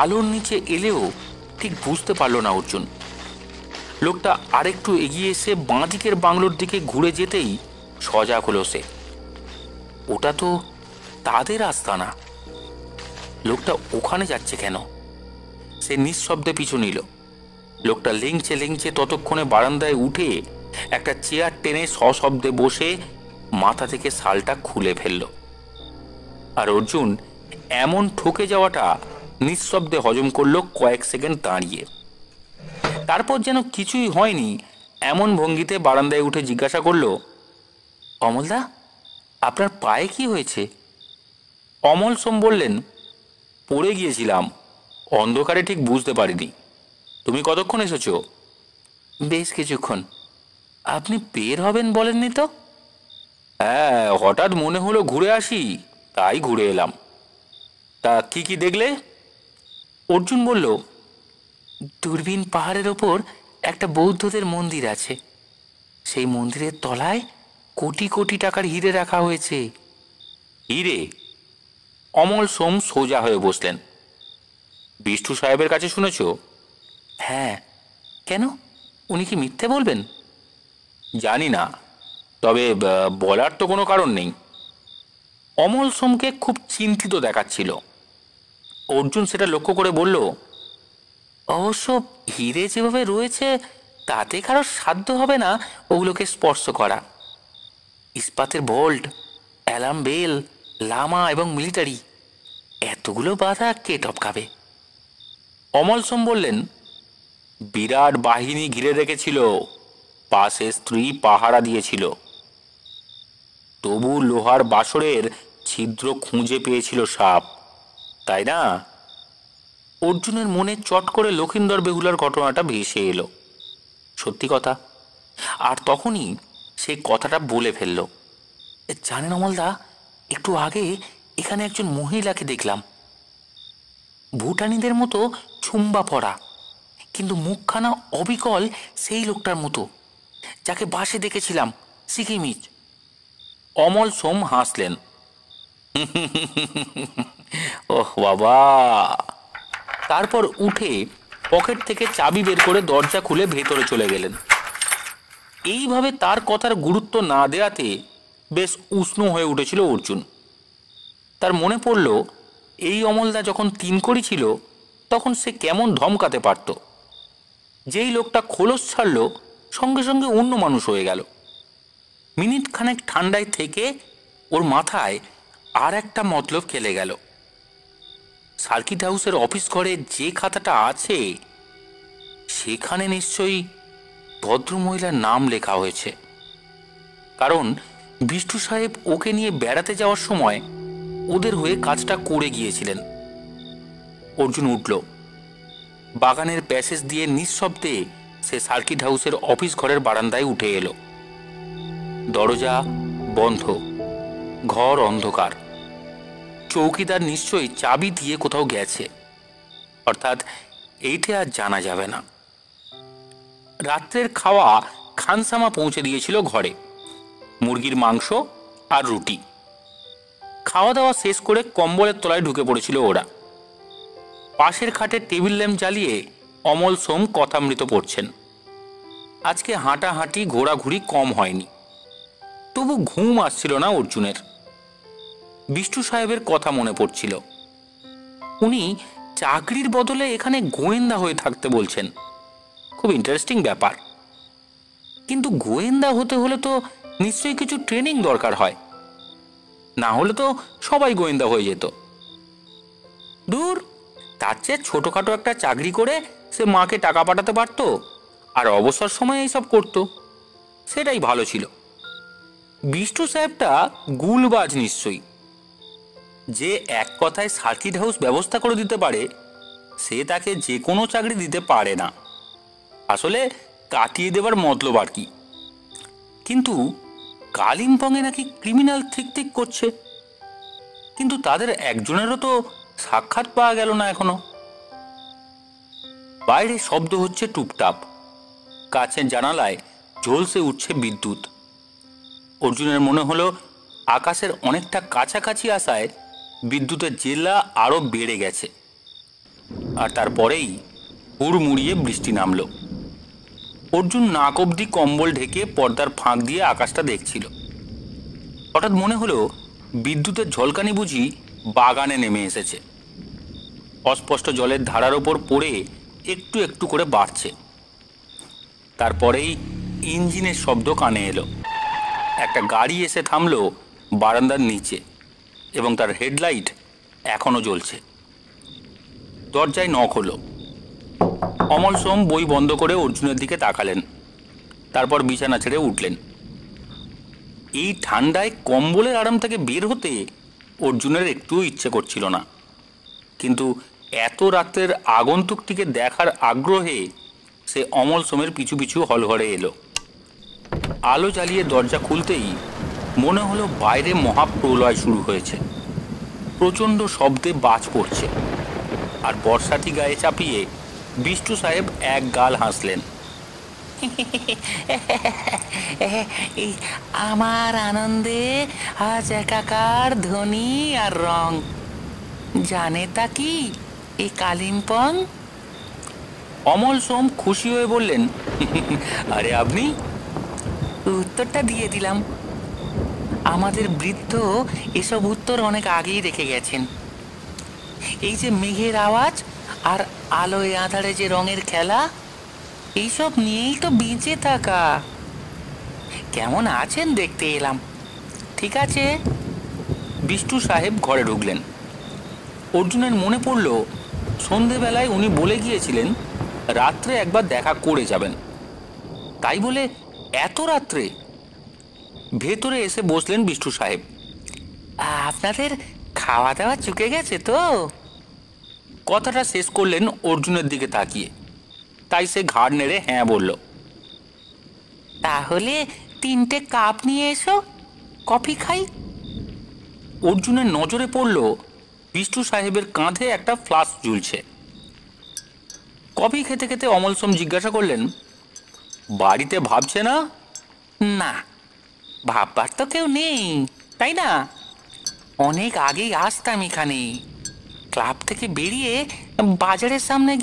আলোর নিচে এলেও ঠিক বুঝতে পারল না অর্জুন। লোকটা আরেকটু এগিয়ে এসে বাঁ দিকের বাংলোর দিকে ঘুরে যেতেই সজাগ হলো সে। ওটা তো তাদের আস্তানা। লোকটা ওখানে যাচ্ছে কেন? সে নিঃশব্দে পিছু নিল। লোকটা লেংচে লেংচে ততক্ষণে বারান্দায় উঠে একটা চেয়ার টেনে সশব্দে বসে মাথা থেকে শালটা খুলে ফেলল। আর অর্জুন এমন ঠকে যাওয়াটা নিঃশব্দে হজম করল কয়েক সেকেন্ড দাঁড়িয়ে। তারপর যেন কিছুই হয়নি এমন ভঙ্গিতে বারান্দায় উঠে জিজ্ঞাসা করল, অমলদা, আপনার পায়ে কি হয়েছে? অমল সোম বললেন, পড়ে গিয়েছিলাম, অন্ধকারে ঠিক বুঝতে পারিনি। তুমি কতক্ষণ এসেছো? বেশ কিছুক্ষণ। আপনি বের হবেন বলেননি তো? হ্যাঁ, হঠাৎ মনে হলো ঘুরে আসি, তাই ঘুরে এলাম। তা কি কি দেখলে? অর্জুন বলল, দূরবীন পাহাড়ের ওপর একটা বৌদ্ধদের মন্দির আছে। সেই মন্দিরের তলায় কোটি কোটি টাকার হিরে রাখা হয়েছে। হিরে? অমল সোম সোজা হয়ে বসলেন। বিষ্টু সাহেবের কাছে শুনেছ? হ্যাঁ। কেন, উনি কি মিথ্যে বলবেন? জানি না, তবে বলার তো কোনো কারণ নেই। অমল সোমকে খুব চিন্তিত দেখাচ্ছিল। অর্জুন সেটা লক্ষ্য করে বলল, অবশ্য হিরে যেভাবে রয়েছে তাতে কারোর সাধ্য হবে না ওগুলোকে স্পর্শ করা। ইস্পাতের বোল্ট, অ্যালার্ম বেল, লামা এবং মিলিটারি, এতগুলো বাধা কে টপকাবে? অমল সোম বললেন, বিরাট বাহিনী ঘিরে রেখেছিল, পাশে স্ত্রী পাহারা দিয়েছিল, তবু লোহার বাসরের ছিদ্র খুঁজে পেয়েছিল সাপ, তাই না? অর্জুনের মনে চট করে লক্ষিন্দর বেহুলার ঘটনাটা ভেসে এলো। সত্যি কথা। আর তখনই সে কথাটা বলে ফেলল, জানেন অমলদা, একটু আগে এখানে একজন মহিলাকে দেখলাম, ভুটানিদের মতো ছুম্বা পরা, কিন্তু মুখখানা অবিকল সেই লোকটার মতো যাকে বাসে দেখেছিলাম, সিকিমিজ। অমল সোম হাসলেন। ওহ বাবা! তারপর উঠে পকেট থেকে চাবি বের করে দরজা খুলে ভেতরে চলে গেলেন। এইভাবে তার কথার গুরুত্ব না দেওয়াতে বেশ উষ্ণ হয়ে উঠেছিল অর্জুন। তার মনে পড়ল, এই অমলদা যখন তিনকড়ি ছিল তখন সে কেমন ধমকাতে পারত। যেই লোকটা খোলস ছাড়ল সঙ্গে সঙ্গে অন্য মানুষ হয়ে গেল। মিনিট খানেক ঠান্ডায় থেকে ওর মাথায় আর একটা মতলব খেলে গেল। সার্কিট হাউসের অফিস ঘরে যে খাতাটা আছে সেখানে নিশ্চয়ই ভদ্রমহিলার নাম লেখা হয়েছে, কারণ বিষ্টু সাহেব ওকে নিয়ে বেড়াতে যাওয়ার সময় ওদের হয়ে কাজটা করে গিয়েছিলেন। অর্জুন উঠল। বাগানের প্যাসেজ দিয়ে নিঃশব্দে সে সার্কিট হাউসের অফিস ঘরের বারান্দায় উঠে এলো। দরজা বন্ধ, ঘর অন্ধকার। চৌকিদার নিশ্চয়ই চাবি দিয়ে কোথাও গেছে, অর্থাৎ এইটা আর জানা যাবে না। রাত্রের খাওয়া খানসামা পৌঁছে দিয়েছিল ঘরে, মুরগির মাংস আর রুটি। খাওয়া দাওয়া শেষ করে কম্বলের তলায় ঢুকে পড়েছিল ওরা। পাশের খাটে টেবিল ল্যাম্প জ্বালিয়ে অমল সোম কথামৃত পড়ছেন। আজকে হাঁটাহাঁটি ঘোরাঘুরি কম হয়নি, তবু ঘুম আসছিল না অর্জুনের। বিষ্টু সাহেবের কথা মনে পড়ছিল। উনি চাকরির বদলে এখানে গোয়েন্দা হয়ে থাকতে বলছেন। খুব ইন্টারেস্টিং ব্যাপার। কিন্তু গোয়েন্দা হতে হলে তো নিশ্চয়ই কিছু ট্রেনিং দরকার হয়, না হলে তো সবাই গোয়েন্দা হয়ে যেত। দূর, তার চেয়ে ছোটখাটো একটা চাকরি করে সে মাকে টাকা পাঠাতে পারত, আর অবসর সময়ে এইসব করত, সেটাই ভালো ছিল। বিষ্টু সাহেবটা গুলবাজ নিশ্চয়ই। যে এক কথায় সার্কিট হাউস ব্যবস্থা করে দিতে পারে, সে তাকে যে কোনো চাকরি দিতে পারে না। আসলে কাটিয়ে দেবার মতলব আর কি। কিন্তু কালিম্পংয়ে নাকি ক্রিমিনাল ঠিক ঠিক করছে, কিন্তু তাদের একজনেরও তো সাক্ষাৎ পাওয়া গেল না এখনো। বাইরে শব্দ হচ্ছে টুপটাপ, কাছের জানালায় ঝলসে উঠছে বিদ্যুৎ। অর্জুনের মনে হলো আকাশের অনেকটা কাছাকাছি আসায় বিদ্যুতের জেল্লা আরো বেড়ে গেছে। আর তারপরেই হুড়মুড়িয়ে বৃষ্টি নামলো। অর্জুন নাক অব্দি কম্বল ঢেকে পর্দার ফাঁক দিয়ে আকাশটা দেখছিল। হঠাৎ মনে হলো বিদ্যুতের ঝলকানি বুঝি বাগানে নেমে এসেছে। অস্পষ্ট জলের ধারার ওপর পড়ে একটু একটু করে বাড়ছে। তারপরেই ইঞ্জিনের শব্দ কানে এলো। একটা গাড়ি এসে থামলো বারান্দার নিচে, এবং তার হেডলাইট এখনো জ্বলছে। দরজায় নক হলো। অমল সোম বই বন্ধ করে অর্জুনের দিকে তাকালেন, তারপর বিছানা ছেড়ে উঠলেন। এই ঠান্ডায় কম্বলের আরাম থেকে বের হতে অর্জুনের একটুও ইচ্ছে করছিল না, কিন্তু এত রাত্রের আগন্তুকটিকে দেখার আগ্রহে সে অমল সোমের পিছু পিছু হলঘরে এলো। আলো জ্বালিয়ে দরজা খুলতেই মনে হলো বাইরে মহাপ্রলয় শুরু হয়েছে। প্রচণ্ড শব্দে বাজ পড়ছে, আর বর্ষাটি গায়ে চাপিয়ে বিষ্টু সাহেব এক গাল হাসলেন। আমার আনন্দে আজ একাকার ধ্বনি আর রং। জানে তা কি এই কালিম্পং? অমল সোম খুশি হয়ে বললেন, আরে আপনি? উত্তরটা দিয়ে দিলাম। আমাদের বৃদ্ধ এসব উত্তর অনেক আগেই রেখে গেছেন। এই যে মেঘের আওয়াজ আর আলোয় আঁধারে যে রঙের খেলা, এইসব নিয়েই তো বেঁচে থাকা। কেমন আছেন দেখতে এলাম। ঠিক আছে। বিষ্টু সাহেব ঘরে ঢুকলেন। অর্জুনের মনে পড়ল সন্ধেবেলায় উনি বলে গিয়েছিলেন রাত্রে একবার দেখা করে যাবেন। তাই বলে এত রাত্রে? ভেতরে এসে বসলেন বিষ্টু সাহেব। আপনাদের খাওয়া দাওয়া চুকে গেছে তো? কথাটা শেষ করলেন অর্জুনের দিকে তাকিয়ে, তাই সে ঘাড় নেড়ে হ্যাঁ বলল। তাহলে 3টে কাপ নিয়ে এসো, কফি খাই। অর্জুনের নজরে পড়ল বিষ্টু সাহেবের কাঁধে একটা ফ্লাস্ক ঝুলছে। কফি খেতে খেতে অমল সোম জিজ্ঞাসা করলেন, বাড়িতে ভাবছে না? না, ভাববার তো কেউ নেই, তাই না? অনেক আগেই আসতাম এখানে। ক্লাব থেকে বেরিয়ে বাজারের সামনে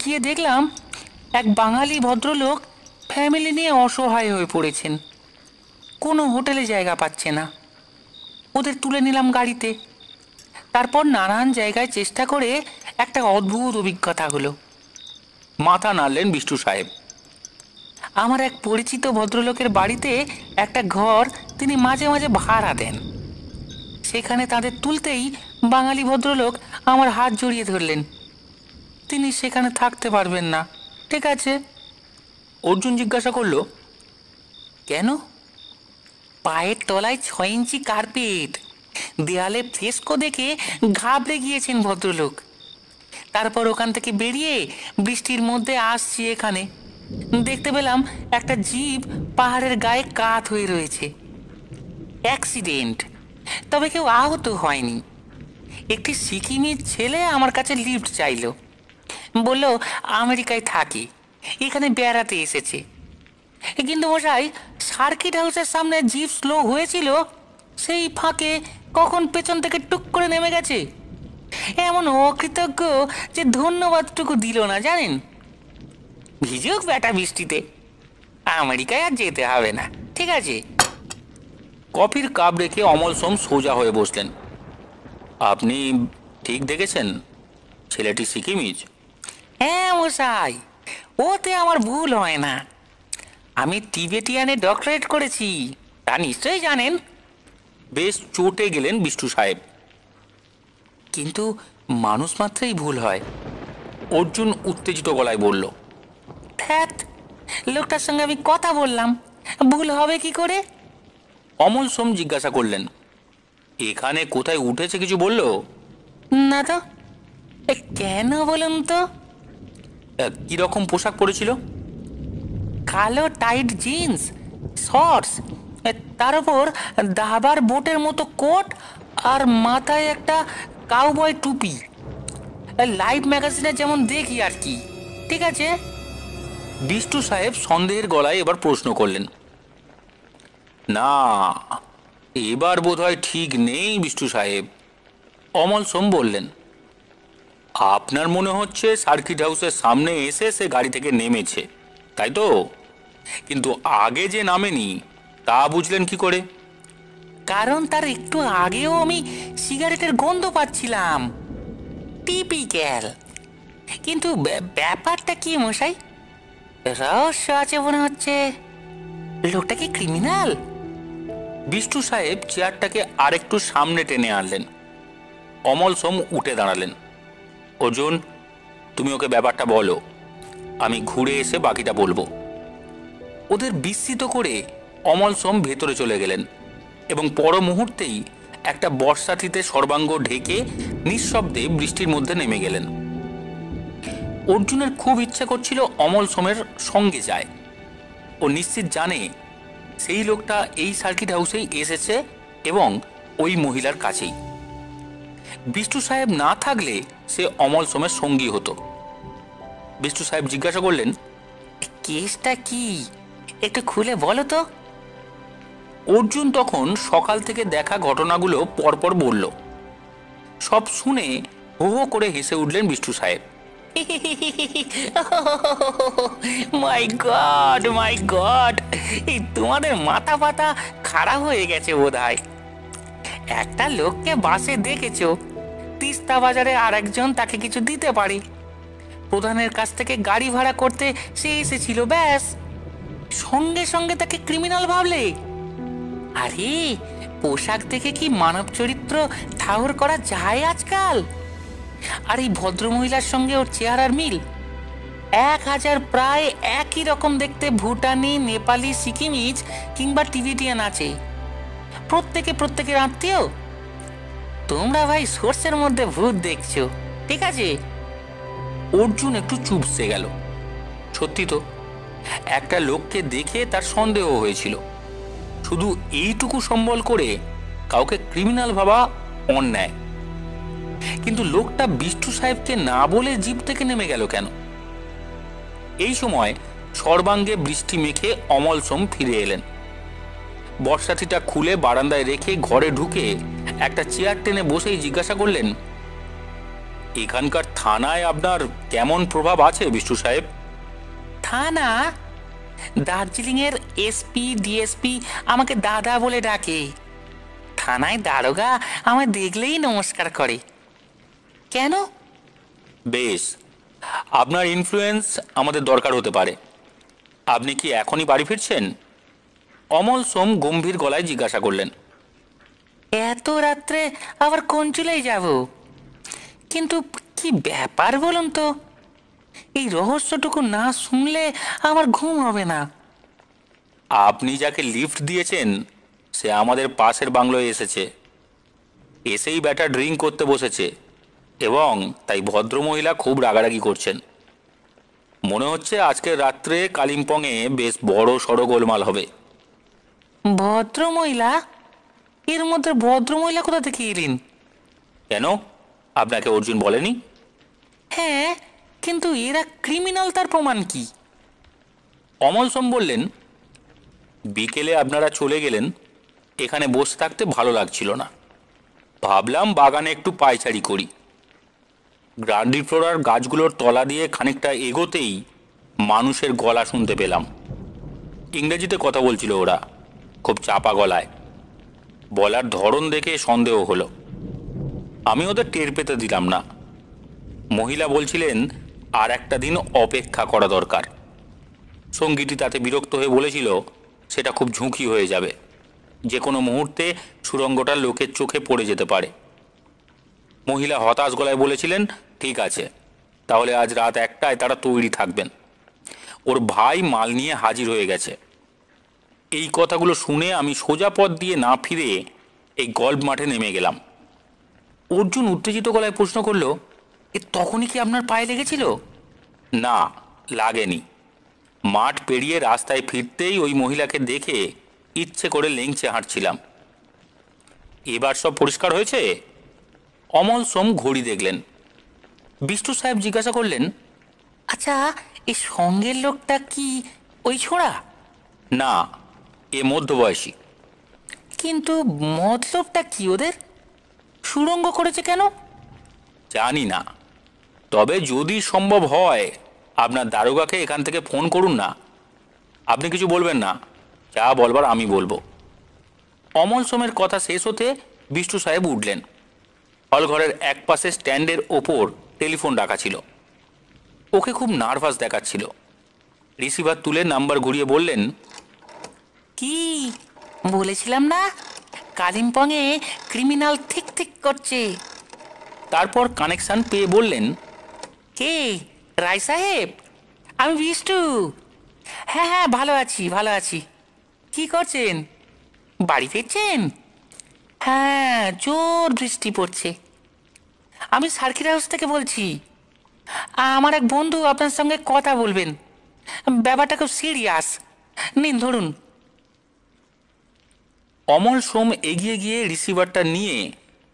গিয়ে দেখলাম এক বাঙালি ভদ্রলোক ফ্যামিলি নিয়ে অসহায় হয়ে পড়েছেন। কোনো হোটেলে জায়গা পাচ্ছে না। ওদের তুলে নিলাম গাড়িতে। তারপর নানান জায়গায় চেষ্টা করে একটা অদ্ভুত অভিজ্ঞতা হলো। মাথা নাড়লেন বিষ্টু সাহেব। আমার এক পরিচিত ভদ্রলোকের বাড়িতে একটা ঘর তিনি মাঝে মাঝে ভাড়া দেন। সেখানে তাদের তুলতেই বাঙালি ভদ্রলোক আমার হাত জড়িয়ে ধরলেন। তিনি সেখানে থাকতে পারবেন না। ঠিক আছে, অর্জুন জিজ্ঞাসা করল, কেন? পায়ের তলায় 6 ইঞ্চি কার্পেট, দেয়ালে ফ্রেস্কো দেখে ঘাবড়ে গিয়েছেন ভদ্রলোক। তারপর ওখান থেকে বেরিয়ে বৃষ্টির মধ্যে আসছি এখানে, দেখতে পেলাম একটা জিপ পাহাড়ের গায়ে কাত হয়ে রয়েছে। অ্যাক্সিডেন্ট, তবে কেউ আহত হয়নি। একটি সিকিমের ছেলে আমার কাছে লিফট চাইল, বলল আমেরিকায় থাকে, এখানে বেড়াতে এসেছে। কিন্তু মশাই, সার্কিট হাউসের সামনে জিপ স্লো হয়েছিল, সেই ফাঁকে কখন পেছন থেকে টুক করে নেমে গেছে। এমন অকৃতজ্ঞ যে ধন্যবাদটুকু দিল না, জানেন। ভিজুক বেটা বৃষ্টিতে, আমেরিকায় আর যেতে হবে না, ঠিক আছে। কফির কাপ রেখে অমল সোম সোজা হয়ে বসলেন। আপনি ঠিক দেখেছেন, ছেলেটি সিকিমিজ। হ্যাঁ মশাই, ওতে আমার ভুল হয় না। আমি টিবেটিয়ানে ডক্টরেট করেছি, তা নিশ্চয়ই জানেন। বেশ চটে গেলেন বিষ্টু সাহেব। কিন্তু মানুষ মাত্রই ভুল হয়। অর্জুন উত্তেজিত গলায় বলল। ধ্যাত, লোকটার সঙ্গে আমি কথা বললাম, ভুল হবে কি করে? অমল সোম জিজ্ঞাসা করলেন, এখানে কোথায় উঠেছে কিছু বলল? না তো। কেন বলুন তো? কিরকম পোশাক পরেছিল? কালো টাইট জিন্স, শর্টস, তার উপর দাবার বোটের মতো কোট, আর মাথায় একটা কাউবয় টুপি। লাইভ ম্যাগাজিনে যেমন দেখি আর কি, ঠিক আছে। বিষ্টু সাহেব সন্দেহের গলায় এবার প্রশ্ন করলেন। না, এবার বোধহয় ঠিক নেই বিষ্টু সাহেব। অমল সোম বললেন, আপনার মনে হচ্ছে সার্কিট হাউসের সামনে এসে সে গাড়ি থেকে নেমেছে, তাই তো? কিন্তু আগে যে নামেনি তা বুঝলেন কি করে? কারণ তার একটু আগেও আমি সিগারেটের গন্ধ পাচ্ছিলাম। টিপিক্যাল। কিন্তু ব্যাপারটা কি মশাই? রহস্য আছে মনে হচ্ছে। লোকটা কি ক্রিমিনাল? বিষ্টু সাহেব চেয়ারটাকে আরেকটু সামনে টেনে আনলেন। অমল সোম উঠে দাঁড়ালেন। অর্জুন, তুমি ওকে ব্যাপারটা বলো, আমি ঘুরে এসে বাকিটা বলবো। ওদের বিস্মিত করে অমল সোম ভেতরে চলে গেলেন এবং পর মুহূর্তেই একটা বর্ষাটিতে সর্বাঙ্গ ঢেকে নিঃশব্দে বৃষ্টির মধ্যে নেমে গেলেন। অর্জুনের খুব ইচ্ছা করছিল অমল সোমের সঙ্গে যায়। ও নিশ্চিত জানে সেই লোকটা এই সার্কিট হাউসেই এসেছে এবং ওই মহিলার কাছেই। বিষ্টু সাহেব না থাকলে সে অমল সোমের সঙ্গী হতো। বিষ্টু সাহেব জিজ্ঞাসা করলেন, কেসটা কি, একটু খুলে বলো তো। অর্জুন তখন সকাল থেকে দেখা ঘটনাগুলো পরপর বলল। সব শুনে হো হো করে হেসে উঠলেন বিষ্টু সাহেব। মাই গড, মাই গড, এই তোমাদের মাথা পাতা খারাপ হয়ে গেছে বোধহয়। একটা লোককে বাসে দেখেছো, তিস্তা বাজারে আর একজন তাকে কিছু দিতে পারে। প্রধানের কাছ থেকে গাড়ি ভাড়া করতে সে এসেছিল, ব্যাস। সঙ্গে সঙ্গে তাকে ক্রিমিনাল ভাবলে? আরে, পোশাক দেখে কি মানব চরিত্র ঠাউর করা যায় আজকাল? আর এই ভদ্রমহিলার সঙ্গে ওর চেহারার মিল 1000 প্রায় একই রকম দেখতে ভুটানি, নেপালি, সিকিমিজ কিংবা টিবেটিয়ান আছে। প্রত্যেকের আত্মীয়। তোমরা ভাই সোর্সের মধ্যে ভূত দেখছো, ঠিক আছে। অর্জুন একটু চুপসে গেল। সত্যি তো, একটা লোককে দেখে তার সন্দেহ হয়েছিল। শুধু এইটুকু সম্বল করে কাউকে ক্রিমিনাল ভাবা অন্যায়। কিন্তু লোকটা বিষ্টু সাহেবকে না বলে জিপ থেকে নেমে গেল কেন? এই সময় সর্বাঙ্গে বৃষ্টি মেখে অমল সোম ফিরে এলেন। বর্ষাটিটা খুলে বারান্দায় রেখে ঘরে ঢুকে একটা চেয়ার টেনে বসেই জিজ্ঞাসা করলেন, এখানকার থানায় আপনার কেমন প্রভাব আছে বিষ্টু সাহেব? থানা? দার্জিলিং এর এসপি, ডিএসপি আমাকে দাদা বলে ডাকে। থানায় দারোগা আমায় দেখলেই নমস্কার করে। কেন? বেশ, আপনার ইনফ্লুয়েন্স আমাদের দরকার হতে পারে। আপনি কি এখনই বাড়ি ফিরছেন? অমল সোম গম্ভীর গলায় জিজ্ঞাসা করলেন। এত রাত্রে আবার কোন চুলাই যাব? কিন্তু কি ব্যাপার বলুন তো? এই রহস্যটুকু না শুনলে আমার ঘুম হবে না। আপনি যাকে লিফট দিয়েছেন সে আমাদের পাশের বাংলোয় এসেছে, এসেই ব্যাটা ড্রিঙ্ক করতে বসেছে এবং তাই ভদ্রমহিলা খুব রাগারাগি করছেন। মনে হচ্ছে আজকের রাত্রে কালিম্পংয়ে বেশ বড় সড়ো গোলমাল হবে। ভদ্রমহিলা? এর মধ্যে ভদ্রমহিলা কোথা থেকে এলেন? কেন, আপনাকে অর্জুন বলেনি? হ্যাঁ, কিন্তু এরা ক্রিমিনাল তার প্রমাণ কি? অমল সোম বললেন, বিকেলে আপনারা চলে গেলেন, এখানে বসে থাকতে ভালো লাগছিল না, ভাবলাম বাগানে একটু পায়চারি করি। গ্রান্ডিফ্লোরার গাছগুলোর তলা দিয়ে খানিকটা এগোতেই মানুষের গলা শুনতে পেলাম। ইংরেজিতে কথা বলছিল ওরা, খুব চাপা গলায়। বলার ধরন দেখে সন্দেহ হলো। আমি ওদের টের পেতে দিলাম না। মহিলা বলছিলেন আর একটা দিন অপেক্ষা করা দরকার। সঙ্গীটি তাতে বিরক্ত হয়ে বলেছিল সেটা খুব ঝুঁকি হয়ে যাবে, যে কোনো মুহূর্তে সুড়ঙ্গটা লোকের চোখে পড়ে যেতে পারে। মহিলা হতাশ গলায় বলেছিলেন, ঠিক আছে, তাহলে আজ রাত 1টায় তারা তৈরি থাকবেন, ওর ভাই মাল নিয়ে হাজির হয়ে গেছে। এই কথাগুলো শুনে আমি সোজা পথ দিয়ে না ফিরে এই গল্ফ মাঠে নেমে গেলাম। অর্জুন উত্তেজিত গলায় প্রশ্ন করল, এ তখনই কি আপনার পায়ে লেগেছিল? না, লাগেনি। মাঠ পেরিয়ে রাস্তায় ফিরতেই ওই মহিলাকে দেখে ইচ্ছে করে লেংচে হাঁটছিলাম। এবার সব পরিষ্কার হয়েছে? অমল সোম ঘড়ি দেখলেন। বিষ্টু সাহেব জিজ্ঞাসা করলেন, আচ্ছা, এই সঙ্গের লোকটা কি ওই ছোঁড়া? না, এ মধ্যবয়সী। কিন্তু মতলবটা কি ওদের? সুড়ঙ্গ করেছে কেন? জানি না, তবে যদি সম্ভব হয় আপনার দারোগাকে এখান থেকে ফোন করুন না। আপনি কিছু বলবেন না, যা বলবার আমি বলবো। অমল সোমের কথা শেষ হতে বিষ্টু সাহেব উঠলেন। হলঘরের এক পাশে স্ট্যান্ডের ওপর টেলিফোন রাখা ছিল। ওকে খুব নার্ভাস দেখাচ্ছিল। রিসিভার তুলে নাম্বার ঘুরিয়ে বললেন, কি বলেছিলাম না, কালিম্পংয়ে ক্রিমিনাল ঠিক ঠিক করছে। তারপর কানেকশন পেয়ে বললেন, কে? রায় সাহেব, আমি বিষ্টু। হ্যাঁ হ্যাঁ, ভালো আছি ভালো আছি। কি করছেন? বাড়ি ফিরছেন? হ্যাঁ, জোর বৃষ্টি পড়ছে। আমি সার্কিট হাউস থেকে বলছি। আমার এক বন্ধু আপনার সঙ্গে কথা বলবেন, ব্যাপারটা খুব সিরিয়াস। নিন ধরুন। অমল সোম এগিয়ে গিয়ে রিসিভারটা নিয়ে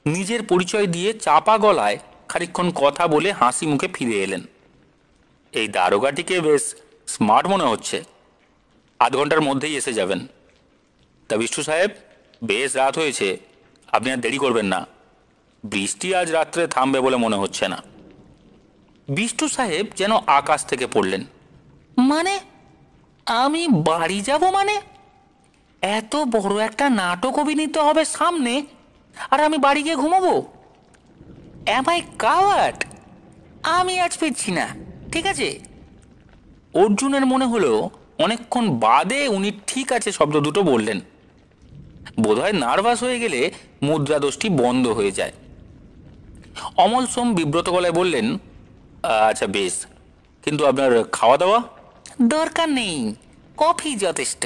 নিজের পরিচয় দিয়ে চাপা গলায় খানিকক্ষণ কথা বলে হাসি মুখে ফিরে এলেন। এই দারোগাটিকে বেশ স্মার্ট মনে হচ্ছে, আধ ঘন্টার মধ্যেই এসে যাবেন। তা বিষ্টু সাহেব, বেশ রাত হয়েছে, আপনি আর দেরি করবেন না। বৃষ্টি আজ রাত্রে থামবে বলে মনে হচ্ছে না। বিষ্টু সাহেব যেন আকাশ থেকে পড়লেন। মানে আমি বাড়ি যাব? মানে এত বড় একটা নাটক অভিনীত হবে সামনে, আর আমি বাড়ি গিয়ে ঘুমাবো? Am I coward? আমি আজ ফিরছি না, ঠিক আছে? অর্জুনের মনে হলো অনেকক্ষণ বাদে উনি ঠিক আছে শব্দ দুটো বললেন। বোধহয় নার্ভাস হয়ে গেলে মুদ্রাদোষটি বন্ধ হয়ে যায়। অমল সোম বিব্রত গলায় বললেন, আচ্ছা বেশ, কিন্তু আপনার খাওয়া দাওয়া? দরকার নেই, কফি যথেষ্ট।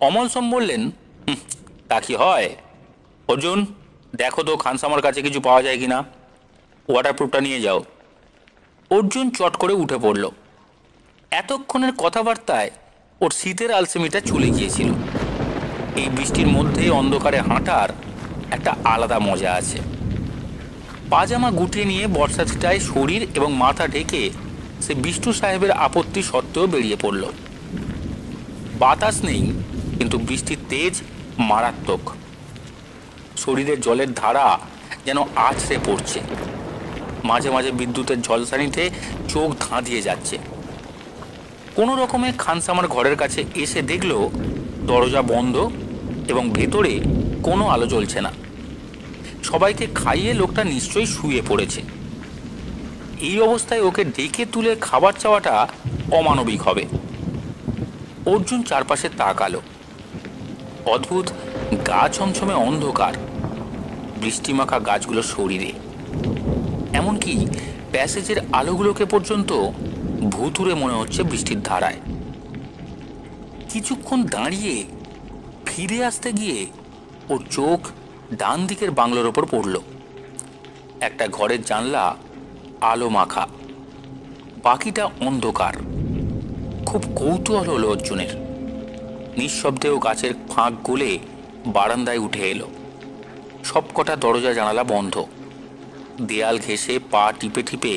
অমল সোম বললেন, তা কি হয়? অর্জুন, দেখো তো খানসামার কাছে কিছু পাওয়া যায় কিনা, ওয়াটারপ্রুফটা নিয়ে যাও। অর্জুন চট করে উঠে পড়ল। এতক্ষণের কথাবার্তায় ওর শীতের আলসেমিটা চলে গিয়েছিল। এই বৃষ্টির মধ্যে অন্ধকারে হাঁটার একটা আলাদা মজা আছে। পাজামা গুটিয়ে নিয়ে বর্ষাটায় শরীর এবং মাথা ঢেকে সে বিষ্টু সাহেবের আপত্তি সত্ত্বেও বেরিয়ে পড়ল। বাতাস নেই, কিন্তু বৃষ্টির তেজ মারাত্মক। শরীরের জলের ধারা যেন আছড়ে পড়ছে। মাঝে মাঝে বিদ্যুতের ঝলসানিতে চোখ ধাঁধিয়ে যাচ্ছে। কোনো রকমে খানসামার ঘরের কাছে এসে দেখল দরজা বন্ধ এবং ভেতরে কোনো আলো জ্বলছে না। সবাইকে খাইয়ে লোকটা নিশ্চয়ই শুয়ে পড়েছে। এই অবস্থায় ওকে ডেকে তুলে খাবার চাওয়াটা অমানবিক হবে। অর্জুন চারপাশে তাকালো। অদ্ভুত গা ছমছমে অন্ধকার, বৃষ্টিমাখা গাছগুলো শরীরে, এমনকি প্যাসেজের আলোগুলোকে পর্যন্ত ভুতুড়ে মনে হচ্ছে বৃষ্টির ধারায়। কিছুক্ষণ দাঁড়িয়ে ফিরে আসতে গিয়ে ওর চোখ ডান দিকের বাংলোর ওপর পড়ল। একটা ঘরের জানলা আলো মাখা, বাকিটা অন্ধকার। খুব কৌতূহল হলো অর্জুনের। নিঃশব্দেও গাছের ফাঁক গলে বারান্দায় উঠে এলো। সবকটা দরজা জানালা বন্ধ। দেয়াল ঘেঁষে পা টিপে টিপে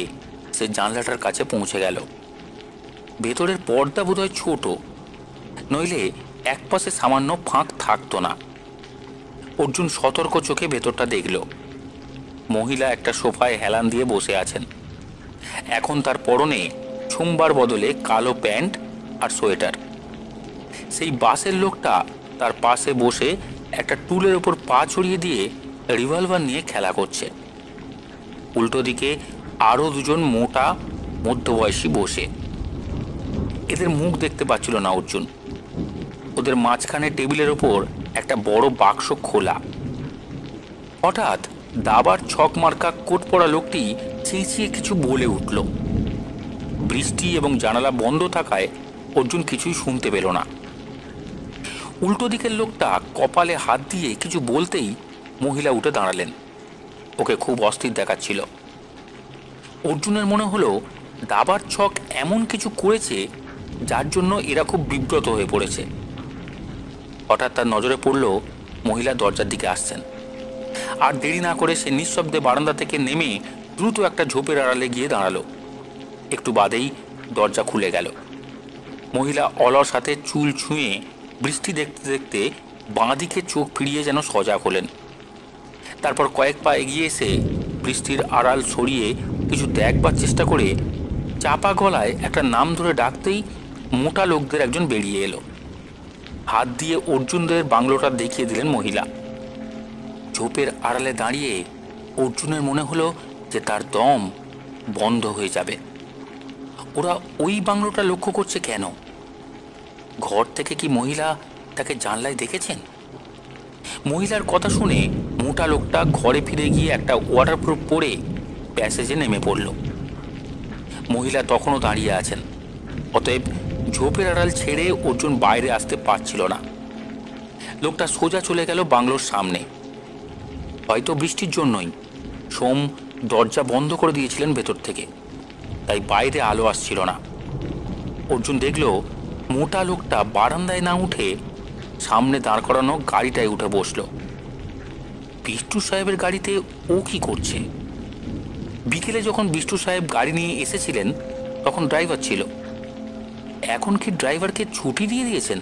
সে জানলাটার কাছে পৌঁছে গেল। ভেতরের পর্দা বোধহয় ছোট, নইলে একপাশে সামান্য ফাঁক থাকতো না। অর্জুন সতর্ক চোখে ভেতরটা দেখল। মহিলা একটা সোফায় হেলান দিয়ে বসে আছেন। এখন তার পরনে ছুম্বার বদলে কালো প্যান্ট আর সোয়েটার। সেই বাসের লোকটা তার পাশে বসে একটা টুলের ওপর পা ছড়িয়ে দিয়ে রিভলভার নিয়ে খেলা করছে। উল্টো দিকে আরও দুজন মোটা মধ্যবয়সী বসে। এদের মুখ দেখতে পাচ্ছিল না অর্জুন। ওদের মাঝখানে টেবিলের ওপর একটা বড় বাক্স খোলা। হঠাৎ দাবার ছক মার্কা কোট পরা লোকটি চেঁচিয়ে কিছু বলে উঠল। বৃষ্টি এবং জানালা বন্ধ থাকায় অর্জুন কিছুই শুনতে পেল না। উল্টো দিকের লোকটা কপালে হাত দিয়ে কিছু বলতেই মহিলা উঠে দাঁড়ালেন। ওকে খুব অস্থির দেখাচ্ছিল। অর্জুনের মনে হলো দাবার ছক এমন কিছু করেছে যার জন্য এরা খুব বিব্রত হয়ে পড়েছে। হঠাৎ তার নজরে পড়ল মহিলা দরজার দিকে আসছেন। আর দেরি না করে সে নিঃশব্দে বারান্দা থেকে নেমে দ্রুত একটা ঝোপের আড়ালে গিয়ে দাঁড়ালো। একটু বাদেই দরজা খুলে গেল। মহিলা অলস হাতে চুল ছুঁয়ে বৃষ্টি দেখতে দেখতে বাঁদিকে চোখ ফিরিয়ে যেন সজাগ হলেন। তারপর কয়েক পা এগিয়ে এসে বৃষ্টির আড়াল সরিয়ে কিছু দেখবার চেষ্টা করে চাপা গলায় একটা নাম ধরে ডাকতেই মোটা লোকদের একজন বেরিয়ে এলো। হাত দিয়ে অর্জুনদের বাংলোটা দেখিয়ে দিলেন মহিলা। ঝোপের আড়ালে দাঁড়িয়ে অর্জুনের মনে হলো যে তার দম বন্ধ হয়ে যাবে। ওরা ওই বাংলোটা লক্ষ্য করছে কেন? ঘর থেকে কি মহিলা তাকে জানলায় দেখেছেন? মহিলার কথা শুনে মোটা লোকটা ঘরে ফিরে গিয়ে একটা ওয়াটারপ্রুফ পরে প্যাসেজে নেমে পড়ল। মহিলা তখনও দাঁড়িয়ে আছেন। অতএব ঝোপের আড়াল ছেড়ে অর্জুন বাইরে আসতে পারছিল না। লোকটা সোজা চলে গেল বাংলোর সামনে। হয়তো বৃষ্টির জন্যই সোম দরজা বন্ধ করে দিয়েছিলেন ভেতর থেকে, তাই বাইরে আলো আসছিল না। অর্জুন দেখল মোটা লোকটা বারান্দায় না উঠে সামনে দাঁড় করানো গাড়িটায় উঠে বসল। বিষ্টু সাহেবের গাড়িতে ও কি করছে? বিকেলে যখন বিষ্টু সাহেব গাড়ি নিয়ে এসেছিলেন তখন ড্রাইভার ছিল। এখন কি ড্রাইভারকে ছুটি দিয়ে দিয়েছেন?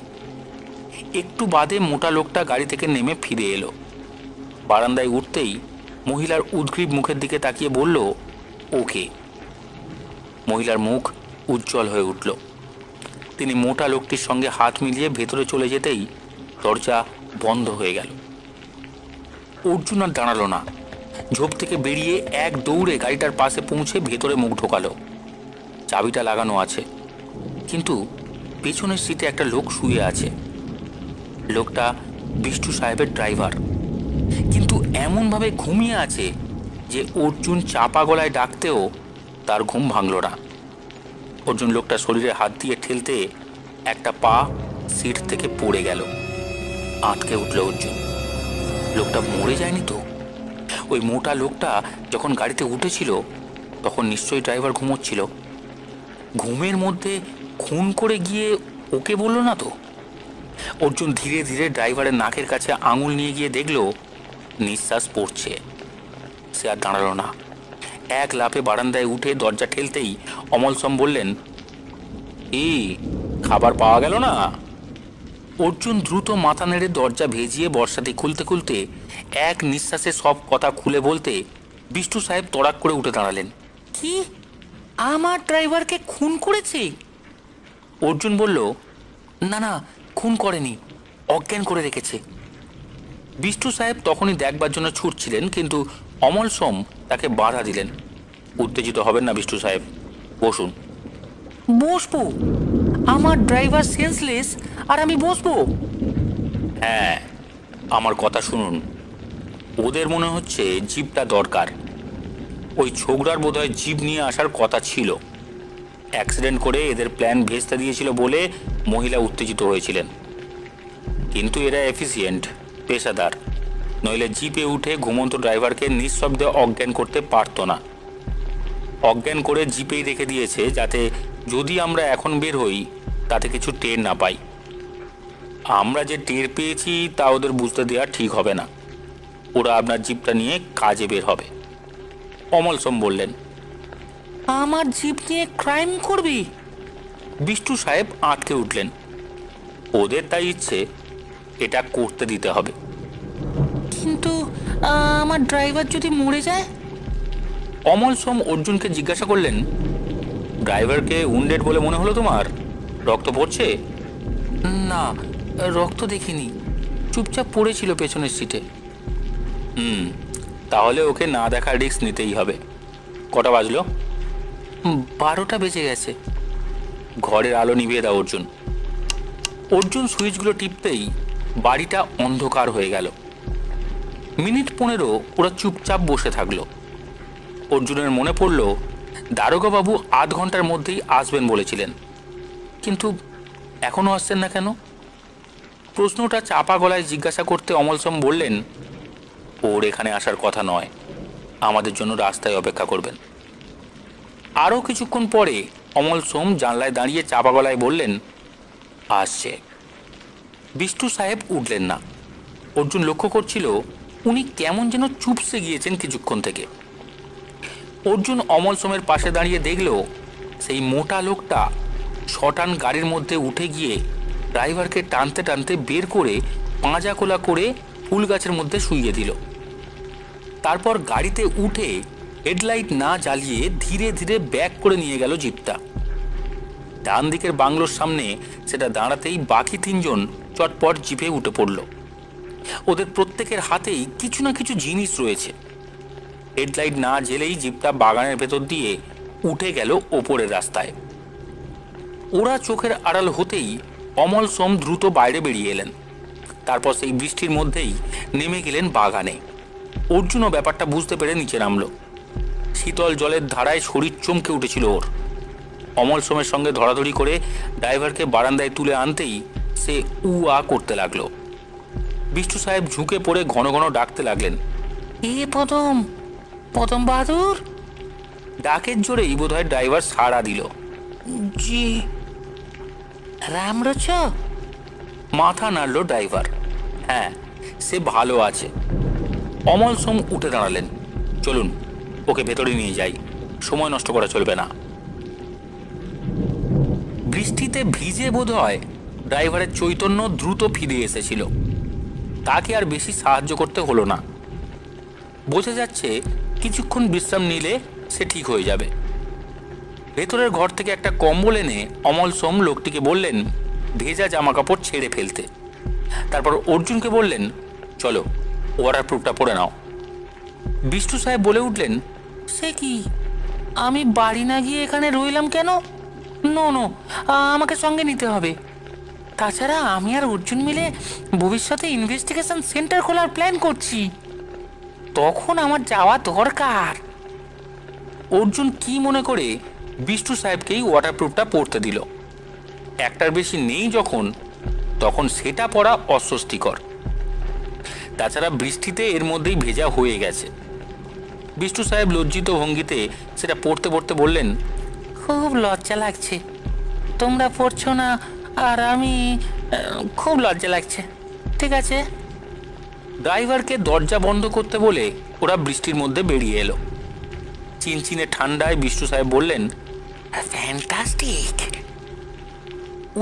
একটু বাদে মোটা লোকটা গাড়ি থেকে নেমে ফিরে এলো। বারান্দায় উঠতেই মহিলার উদ্গ্রীব মুখের দিকে তাকিয়ে বলল, ওকে। মহিলার মুখ উজ্জ্বল হয়ে উঠল। তিনি মোটা লোকটির সঙ্গে হাত মিলিয়ে ভেতরে চলে যেতেই দরজা বন্ধ হয়ে গেল। অর্জুন আর দাঁড়ালো না। ঝোপ থেকে বেরিয়ে এক দৌড়ে গাড়িটার পাশে পৌঁছে ভেতরে মুখ ঢোকালো। চাবিটা লাগানো আছে, কিন্তু পেছনের সিটে একটা লোক শুয়ে আছে। লোকটা বিষ্টু সাহেবের ড্রাইভার, কিন্তু এমনভাবে ঘুমিয়ে আছে যে অর্জুন চাপা গলায় ডাকতেও তার ঘুম ভাঙল না। অর্জুন লোকটা শরীরে হাত দিয়ে ঠেলতে একটা পা সিট থেকে পড়ে গেল। আটকে উঠল অর্জুন। লোকটা মরে যায়নি তো? ওই মোটা লোকটা যখন গাড়িতে উঠেছিল তখন নিশ্চয়ই ড্রাইভার ঘুমোচ্ছিল। ঘুমের মধ্যে খুন করে গিয়ে ওকে বলল না তো? অর্জুন ধীরে ধীরে ড্রাইভারের নাকের কাছে আঙুল নিয়ে গিয়ে দেখল নিঃশ্বাস পড়ছে। সে আর দাঁড়ালো না। এক লাফে বারান্দায় উঠে দরজা ঠেলতেই অমল সোম বললেন, খাবার পাওয়া গেল না? অর্জুন দ্রুত মাথা নেড়ে দরজা ভেজিয়ে বর্ষাতি খুলতে খুলতে এক নিঃশ্বাসে সব কথা খুলে বলতে বিষ্টু সাহেব তড়াক করে উঠে দাঁড়ালেন। কি? আমার ড্রাইভারকে খুন করেছে? অর্জুন বলল, না না, খুন করেনি, অজ্ঞান করে রেখেছে। বিষ্টু সাহেব তখনই দেখবার জন্য ছুটছিলেন, কিন্তু অমল সোম তাকে বাধা দিলেন। উত্তেজিত হবেন না বিষ্টু সাহেব, বসুন। বসবো? আমার ড্রাইভার সেন্সলেস আর আমি বসবো? হ্যাঁ, আমার কথা শুনুন। ওদের মনে হচ্ছে জিপটা দরকার। ওই ছোকরার বোধহয় জিপ নিয়ে আসার কথা ছিল। অ্যাক্সিডেন্ট করে এদের প্ল্যান ভেস্তে দিয়েছিল বলে মহিলা উত্তেজিত হয়েছিলেন। কিন্তু এরা এফিসিয়েন্ট, পেশাদার, নইলে জিপে উঠে ঘুমন্ত ড্রাইভারকে নিঃশব্দে অজ্ঞান করতে পারতো না। অজ্ঞান করে জিপেই রেখে দিয়েছে, যাতে যদি আমরা এখন বের হই তাতে কিছু টের না পাই। আমরা যে টের পেয়েছি তা ওদের বুঝতে দেওয়া ঠিক হবে না। ওরা আপনার জিপটা নিয়ে কাজে বের হবে। অমল সোম বললেন। আমার জিপ নিয়ে ক্রাইম করবি? বিষ্টু সাহেব আটকে উঠলেন। ওদের তাই ইচ্ছে, এটা করতে দিতে হবে। কিন্তু আমার ড্রাইভার যদি মরে যায়? অমল সোম অর্জুনকে জিজ্ঞাসা করলেন, ড্রাইভারকে উন্ডেড বলে মনে হলো তোমার? রক্ত পড়ছে? না, রক্ত দেখিনি, চুপচাপ পড়েছিল পেছনের সিটে। তাহলে ওকে না দেখার রিস্ক নিতেই হবে। কটা বাজলো? 12টা বেজে গেছে। ঘরের আলো নিভিয়ে দাও অর্জুন। অর্জুন সুইচগুলো টিপতেই বাড়িটা অন্ধকার হয়ে গেল। মিনিট 15 ওরা চুপচাপ বসে থাকলো। অর্জুনের মনে পড়ল দারোগাবাবু আধ ঘন্টার মধ্যেই আসবেন বলেছিলেন, কিন্তু এখনও আসছেন না কেন? প্রশ্নটা চাপা গলায় জিজ্ঞাসা করতে অমল সোম বললেন, ওর এখানে আসার কথা নয়, আমাদের জন্য রাস্তায় অপেক্ষা করবেন। আরও কিছুক্ষণ পরে অমল সোম জানলায় দাঁড়িয়ে চাপা গলায় বললেন, আসছে। বিষ্টু সাহেব উঠলেন না। অর্জুন লক্ষ্য করছিল উনি কেমন যেন চুপসে গিয়েছেন কিছুক্ষণ থেকে। অর্জুন অমল সোমের পাশে দাঁড়িয়ে দেখল সেই মোটা লোকটা শটান গাড়ির মধ্যে উঠে গিয়ে ড্রাইভারকে টানতে টানতে বের করে পাঁজা কোলা করে ফুল গাছের মধ্যে শুইয়ে দিল। তারপর গাড়িতে উঠে হেডলাইট না জ্বালিয়ে ধীরে ধীরে ব্যাক করে নিয়ে গেল জিপটা। ডান দিকের বাংলোর সামনে সেটা দাঁড়াতেই বাকি 3 জন চটপট জিপে উঠে পড়ল। ওদের প্রত্যেকের হাতেই কিছু না কিছু জিনিস রয়েছে। হেডলাইট না জ্বেলেই জিপটা বাগানের ভেতর দিয়ে উঠে গেল ওপরের রাস্তায়। ওরা চোখের আড়াল হতেই অমল সোম দ্রুত বাইরে বেরিয়ে এলেন। তারপর সেই বৃষ্টির মধ্যেই নেমে গেলেন বাগানে। অর্জুনও ব্যাপারটা বুঝতে পেরে নিচে নামল। শীতল জলের ধারায় শরীর চমকে উঠেছিল ওর। অমল সোমের সঙ্গে ধরাধরি করে ড্রাইভারকে বারান্দায় তুলে আনতেই সে উ আ করতে লাগলো। বিষ্টু সাহেব ঝুঁকে পড়ে ঘন ঘন ডাকতে লাগলেন, এ পদম, পদম বাহাদুর। ডাকের জোরেই বোধহয় ড্রাইভার সাড়া দিল। জি। রাম রছ? মাথা নাড়ল ড্রাইভার। হ্যাঁ, সে ভালো আছে। অমল সোম উঠে দাঁড়ালেন। চলুন, ওকে ভেতরে নিয়ে যাই, সময় নষ্ট করা চলবে না। বৃষ্টিতে ভিজে বোধহয় ড্রাইভারের চৈতন্য দ্রুত ফিরে এসেছিল। তাকে আর বেশি সাহায্য করতে হলো না। বোঝা যাচ্ছে কিছুক্ষণ বিশ্রাম নিলে সে ঠিক হয়ে যাবে। ভেতরের ঘর থেকে একটা কম্বল এনে অমল সোম লোকটিকে বললেন ভেজা জামা কাপড় ছেড়ে ফেলতে। তারপর অর্জুনকে বললেন, চলো ওয়াটারপ্রুফটা পরে নাও। বিষ্টু সাহেব বলে উঠলেন, সে কি, আমি বাড়ি না গিয়ে এখানে রইলাম কেন? নো নো, আমাকে সঙ্গে নিতে হবে। তাছাড়া আমি আর অর্জুন মিলে ভবিষ্যতে ইনভেস্টিগেশন সেন্টার খোলার প্ল্যান করছি, তখন আমার যাওয়া দরকার। অর্জুন কি মনে করে বিষ্টু সাহেবকেই ওয়াটারপ্রুফটা পরতে দিল। একটার বেশি নেই যখন, তখন সেটা পরা অস্বস্তিকর। তাছাড়া বৃষ্টিতে এর মধ্যেই ভেজা হয়ে গেছে। বিষ্টু সাহেব লজ্জিত ভঙ্গিতে সেটা পড়তে পড়তে বললেন, খুব লজ্জা লাগছে, তোমরা পড়ছো না আর আমি, খুব লজ্জা লাগছে। ঠিক আছে। ড্রাইভারকে দরজা বন্ধ করতে বলে ওরা বৃষ্টির মধ্যে বেরিয়ে এলো। চিনচিনে ঠান্ডায় বিষ্টু সাহেব বললেন, ফ্যান্টাস্টিক।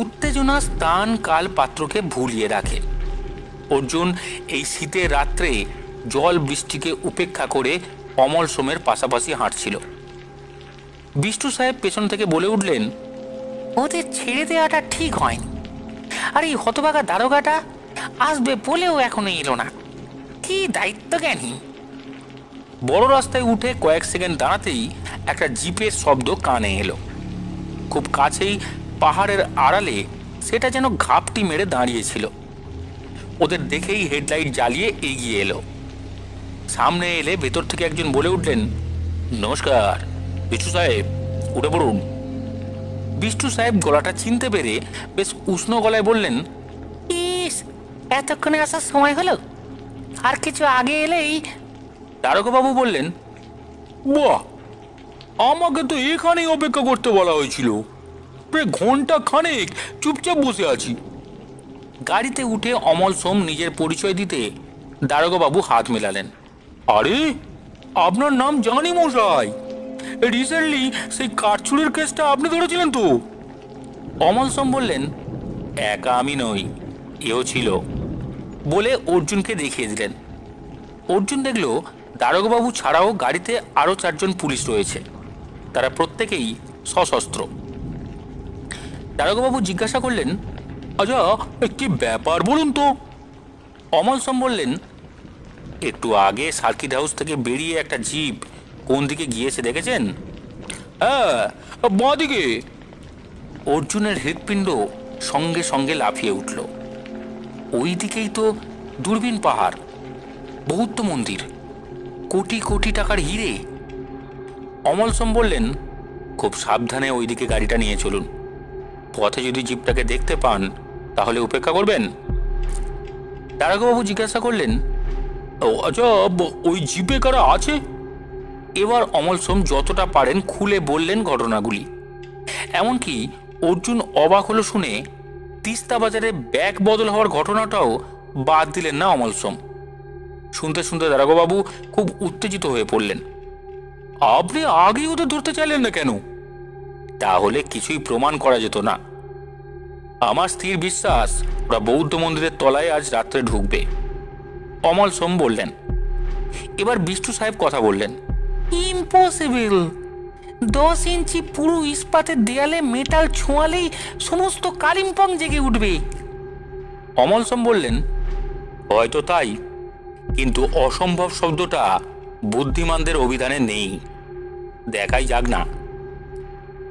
উত্তেজনা স্থান কাল পাত্রকে ভুলিয়ে রাখে। অর্জুন এই শীতের রাত্রে জল বৃষ্টিকে উপেক্ষা করে অমল সোমের পাশাপাশি হাঁটছিল। বিষ্টু সাহেব পেছন থেকে বলে উঠলেন, ওদের ছেড়ে দেওয়াটা ঠিক হয়নি। আর এই হতভাগা দারোগাটা আসবে বলেও এখনো এলো না, কি দায়িত্ব জ্ঞানী। বড় রাস্তায় উঠে কয়েক সেকেন্ড দাঁড়াতেই একটা জিপের শব্দ কানে এলো। খুব কাছেই পাহাড়ের আড়ালে সেটা যেন ঘাপটি মেরে দাঁড়িয়েছিল। ওদের দেখেই হেডলাইট জ্বালিয়ে এগিয়ে এলো। সামনে এলে ভেতর থেকে একজন বলে উঠলেন, নমস্কার বিষ্টু সাহেব, উঠে পড়ুন। বিষ্টু সাহেব গলাটা চিনতে পেরে বেশ উষ্ণ গলায় বললেন, ইস, এতক্ষণে আসার সময় হলো? আর কিছু আগে এলেই। দারোগাবাবু বললেন, বাহ, আমাকে তো এখানেই অপেক্ষা করতে বলা হয়েছিল। প্রায় ঘন্টা খানেক চুপচাপ বসে আছি। গাড়িতে উঠে অমল সোম নিজের পরিচয় দিতে দারোগাবাবু হাত মেলালেন। আরে, আপনার নাম জানি মশাই। রিসেন্টলি সেই কাঠচুরির কেসটা আপনি ধরেছিলেন তো? অমল সোম বললেন, একা আমি নই, এও ছিল, বলে অর্জুনকে দেখিয়ে দিলেন। অর্জুন দেখল দারোগাবাবু ছাড়াও গাড়িতে আরও 4 জন পুলিশ রয়েছে। তারা প্রত্যেকেই সশস্ত্র। দারোগাবাবু জিজ্ঞাসা করলেন, আচ্ছা, কি ব্যাপার বলুন তো? অমল সোম বললেন, একটু আগে সার্কিট হাউস থেকে বেরিয়ে একটা জিপ কোন দিকে গিয়েছে দেখেছেন? হ্যাঁ, বাঁ দিকে। অর্জুনের হৃৎপিণ্ড সঙ্গে সঙ্গে লাফিয়ে উঠল। ওই দিকেই তো দূরবীন পাহাড়, বৌদ্ধ মন্দির, কোটি কোটি টাকার হিরে। অমল সোম বললেন, খুব সাবধানে ওইদিকে গাড়িটা নিয়ে চলুন। পথে যদি জিপটাকে দেখতে পান তাহলে উপেক্ষা করবেন। দারোগাবাবু জিজ্ঞাসা করলেন, ও আচ্ছা, ওই জিপে কারা আছে? এবার অমল সোম যতটা পারেন খুলে বললেন ঘটনাগুলি। এমনকি অর্জুন অবাক হলো শুনে তিস্তা বাজারে ব্যাগ বদল হওয়ার ঘটনাটাও বাদ দিলেন না অমল সোম। শুনতে শুনতে দারোগাবাবু খুব উত্তেজিত হয়ে পড়লেন। আপনি আগেই ওদের ধরতে চাইলেন না কেন? তাহলে কিছুই প্রমাণ করা যেত না। আমার স্থির বিশ্বাস ওরা বৌদ্ধ মন্দিরের তলায় আজ রাত্রে ঢুকবে, অমল সোম বললেন। এবার বিষ্টু সাহেব কথা বললেন, ইম্পসিবল। 10 ইঞ্চি পুরো ইস্পাতের দেয়ালে মেটাল ছোঁয়ালেই সমস্ত কালিম্পং জেগে উঠবে। অমল সোম বললেন, হয়তো তাই, কিন্তু অসম্ভব শব্দটা বুদ্ধিমানদের অভিধানে নেই। দেখাই যাক না।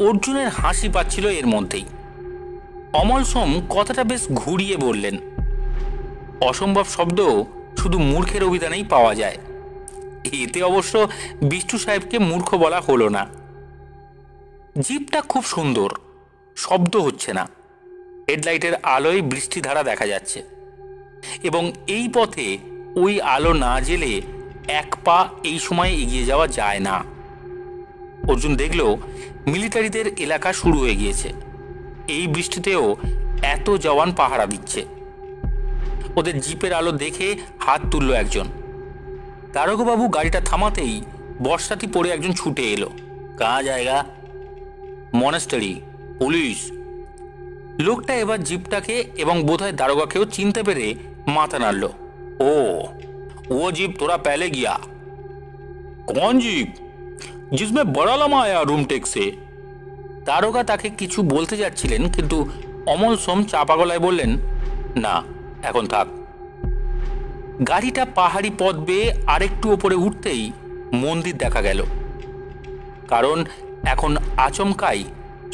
অর্জুনের হাসি পাচ্ছিল এর মধ্যেই। অমল সোম কথাটা বেশ ঘুরিয়ে বললেন, অসম্ভব শব্দ শুধু মূর্খের অভিধানেই পাওয়া যায়। এতে অবশ্য বিষ্টু সাহেবকে মূর্খ বলা হলো না। জিপটা খুব সুন্দর, শব্দ হচ্ছে না, হেডলাইটের আলোয় বৃষ্টিধারা দেখা যাচ্ছে, এবং এই পথে ওই আলো না জ্বেলে 1 পা এই সময় এগিয়ে যাওয়া যায় না। অর্জুন দেখল মিলিটারিদের এলাকা শুরু হয়ে গিয়েছে। এই বৃষ্টিতেও এত জওয়ান পাহারা দিচ্ছে। ওদের জিপের আলো দেখে হাত তুলল একজন। দারোগাবাবু গাড়িটা থামাতেই বর্ষাটি পড়ে একজন ছুটে এলো। কাহা জায়গা? মনেস্টারি, পুলিশ। লোকটা এবার জিপটাকে এবং বোধহয় দারোগাকেও চিনতে পেরে মাথা নাড়ল। ও, वो जीप थोड़ा पहले गया। कौन जीप? जिसमें बड़ा लम्हा आया रूम टेक से। দারোগা তাকে কিছু বলতে যাচ্ছিলেন, কিন্তু অমল সোম চাপা গলায় বললেন, না, এখন থাক। গাড়িটা পাহাড়ি পথ বেয়ে আরেকটু ওপরে উঠতেই মন্দির দেখা গেল। কারণ এখন আচমকাই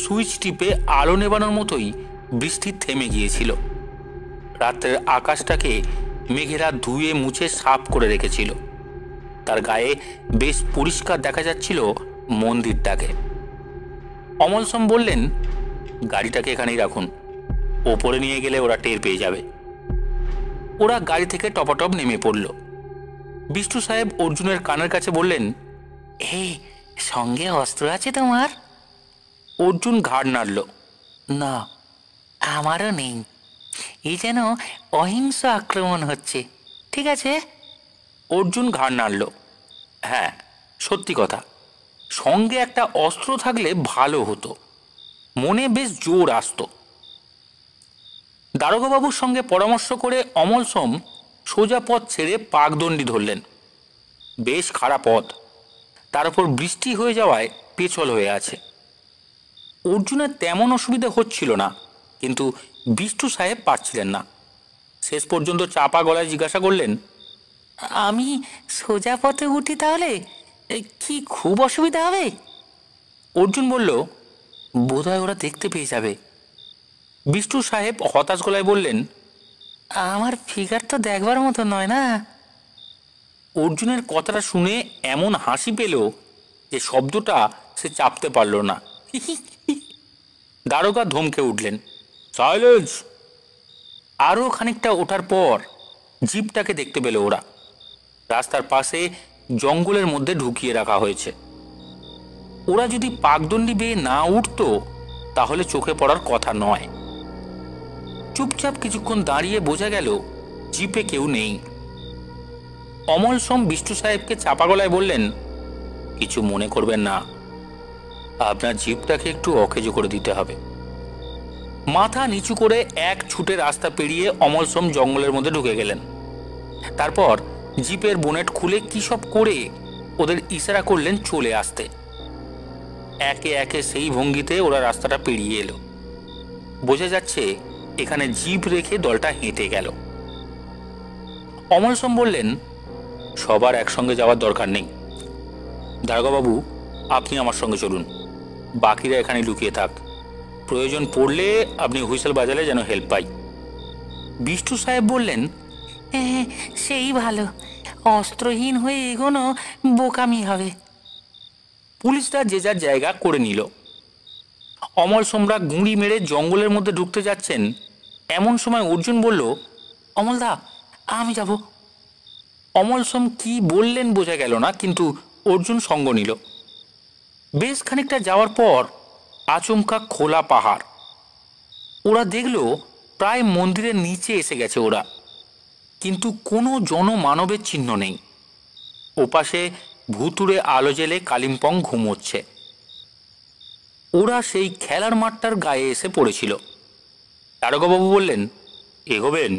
সুইচ টিপে আলো নেবানোর মতোই বৃষ্টি থেমে গিয়েছিল। রাত্রের আকাশটাকে মেঘেরা ধুয়ে মুছে সাফ করে রেখেছিল। তার গায়ে বেশ পরিষ্কার দেখা যাচ্ছিল মন্দিরটাকে। অমল সোম বললেন, গাড়িটাকে এখানেই রাখুন, ওপরে নিয়ে গেলে ওরা টের পেয়ে যাবে। ওরা গাড়ি থেকে টপাটপ নেমে পড়ল। বিষ্টু সাহেব অর্জুনের কানের কাছে বললেন, এই, সঙ্গে অস্ত্র আছে তোমার? অর্জুন ঘাড় নাড়ল, না। আমারও নেই। এই যেন অহিংস আক্রমণ হচ্ছে। ঠিক আছে? অর্জুন ঘাড় নাড়ল, হ্যাঁ, সত্যি কথা, সঙ্গে একটা অস্ত্র থাকলে ভালো হতো, মনে বেশ জোর আসতো। দারোগাবাবুর সঙ্গে পরামর্শ করে অমল সোম সোজা পথ ছেড়ে পাকদণ্ডি ধরলেন। বেশ খারাপ পথ, তার উপর বৃষ্টি হয়ে যাওয়ায় পেছল হয়ে আছে। অর্জুনের তেমন অসুবিধা হচ্ছিল না, কিন্তু বিষ্টু সাহেব পারছিলেন না। শেষ পর্যন্ত চাপা গলায় জিজ্ঞাসা করলেন, আমি সোজা পথে উঠি তাহলে কি খুব অসুবিধা হবে? অর্জুন বলল, বোধহয় ওরা দেখতে পেয়ে যাবে। বিষ্টু সাহেব হতাশ গলায় বললেন, আমার ফিগার তো দেখবার মতো নয় না। অর্জুনের কথাটা শুনে এমন হাসি পেল যে শব্দটা সে চাপতে পারল না। দারোগা ধমকে উঠলেন, সাইলেন্স! আরও খানিকটা ওঠার পর জিপটাকে দেখতে পেল ওরা। রাস্তার পাশে জঙ্গলের মধ্যে ঢুকিয়ে রাখা হয়েছে। ওরা যদি পাকদণ্ডি বেয়ে না উঠত তাহলে চোখে পড়ার কথা নয়। চুপচাপ কিছুক্ষণ দাঁড়িয়ে বোঝা গেল জিপে কেউ নেই। অমল সোম বিষ্টু সাহেবকে চাপা গলায় বললেন, কিছু মনে করবেন না, আপনার জিপটাকে একটু অকেজো করে দিতে হবে। মাথা নিচু করে এক ছুটে রাস্তা পেরিয়ে অমল সোম জঙ্গলের মধ্যে ঢুকে গেলেন। তারপর জিপের বোনেট খুলে কি সব করে ওদের ইশারা করলেন চলে আসতে। একে একে সেই ভঙ্গিতে ওরা রাস্তাটা পেরিয়ে এলো। বোঝা যাচ্ছে এখানে জিপ রেখে দলটা হেঁটে গেল। অমল সোম বললেন, সবার একসঙ্গে যাওয়ার দরকার নেই। দারোগাবাবু, আপনি আমার সঙ্গে চলুন, বাকিরা এখানে লুকিয়ে থাক। প্রয়োজন পড়লে আপনি হুইসেল বাজালে যেন হেল্প পাই। বিষ্টু সাহেব বললেন, হ্যাঁ, সেই ভালো, অস্ত্রহীন হয়ে এগোনো বোকামি হবে। পুলিশরা যে যার জায়গা করে নিল। অমল সোমরা গুঁড়ি মেরে জঙ্গলের মধ্যে ঢুকতে যাচ্ছেন, এমন সময় অর্জুন বলল, অমলদা, আমি যাব। অমল সোম কি বললেন বোঝা গেল না, কিন্তু অর্জুন সঙ্গ নিল। বেশ খানিকটা যাওয়ার পর আচমকা খোলা পাহাড়। ওরা দেখল প্রায় মন্দিরের নিচে এসে গেছে ওরা, কিন্তু কোনো জনমানবের চিহ্ন নেই। ওপাশে ভুতুড়ে আলো জেলে কালিম্পং ঘুমোচ্ছে। ওরা সেই খেলার মাঠটার গায়ে এসে পড়েছিল। দারোগাবাবু বললেন, এগোবেন?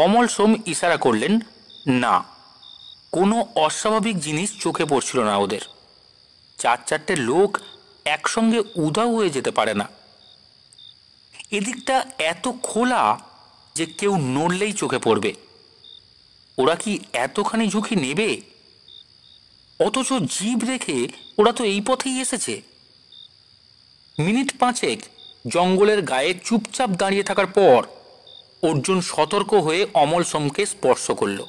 অমল সোম ইশারা করলেন না। কোনো অস্বাভাবিক জিনিস চোখে পড়ছিল না ওদের। চার চারটে লোক একসঙ্গে উধাও হয়ে যেতে পারে না। এদিকটা এত খোলা যে কেউ নড়লেই চোখে পড়বে। ওরা কি এতখানি ঝুঁকি নেবে? অথচ জিভ রেখে ওরা তো এই পথেই এসেছে। মিনিট পাঁচেক জঙ্গলের গায়ে চুপচাপ দাঁড়িয়ে থাকার পর অর্জুন সতর্ক হয়ে অমল সোমকে স্পর্শ করল।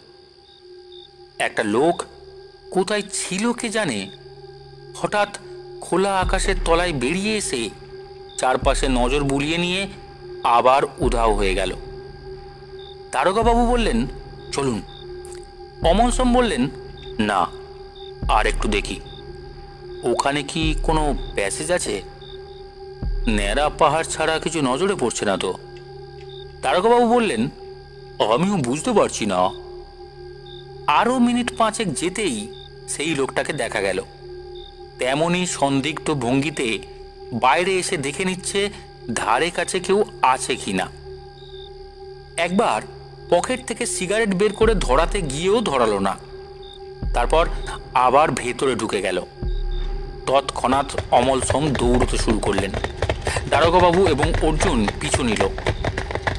একটা লোক কোথায় ছিল কে জানে, হঠাৎ খোলা আকাশের তলায় বেরিয়ে এসে চারপাশে নজর বুলিয়ে নিয়ে আবার উধাও হয়ে গেল। দারোগাবাবু বললেন, চলুন। অমল সোম বললেন, না, আর একটু দেখি। ওখানে কি কোনো প্যাসেজ আছে? ন্যাড়া পাহাড় ছাড়া কিছু নজরে পড়ছে না তো। দারোগাবাবু বললেন, আমিও বুঝতে পারছি না। আরও মিনিট পাঁচেক যেতেই সেই লোকটাকে দেখা গেল। তেমনই সন্দিগ্ধ ভঙ্গিতে বাইরে এসে দেখে নিচ্ছে ধারে কাছে কেউ আছে কিনা। একবার পকেট থেকে সিগারেট বের করে ধরাতে গিয়েও ধরালো না। তারপর আবার ভেতরে ঢুকে গেল। তৎক্ষণাৎ অমল সোম দৌড়তে শুরু করলেন। দারোগাবাবু এবং অর্জুন পিছু নিল।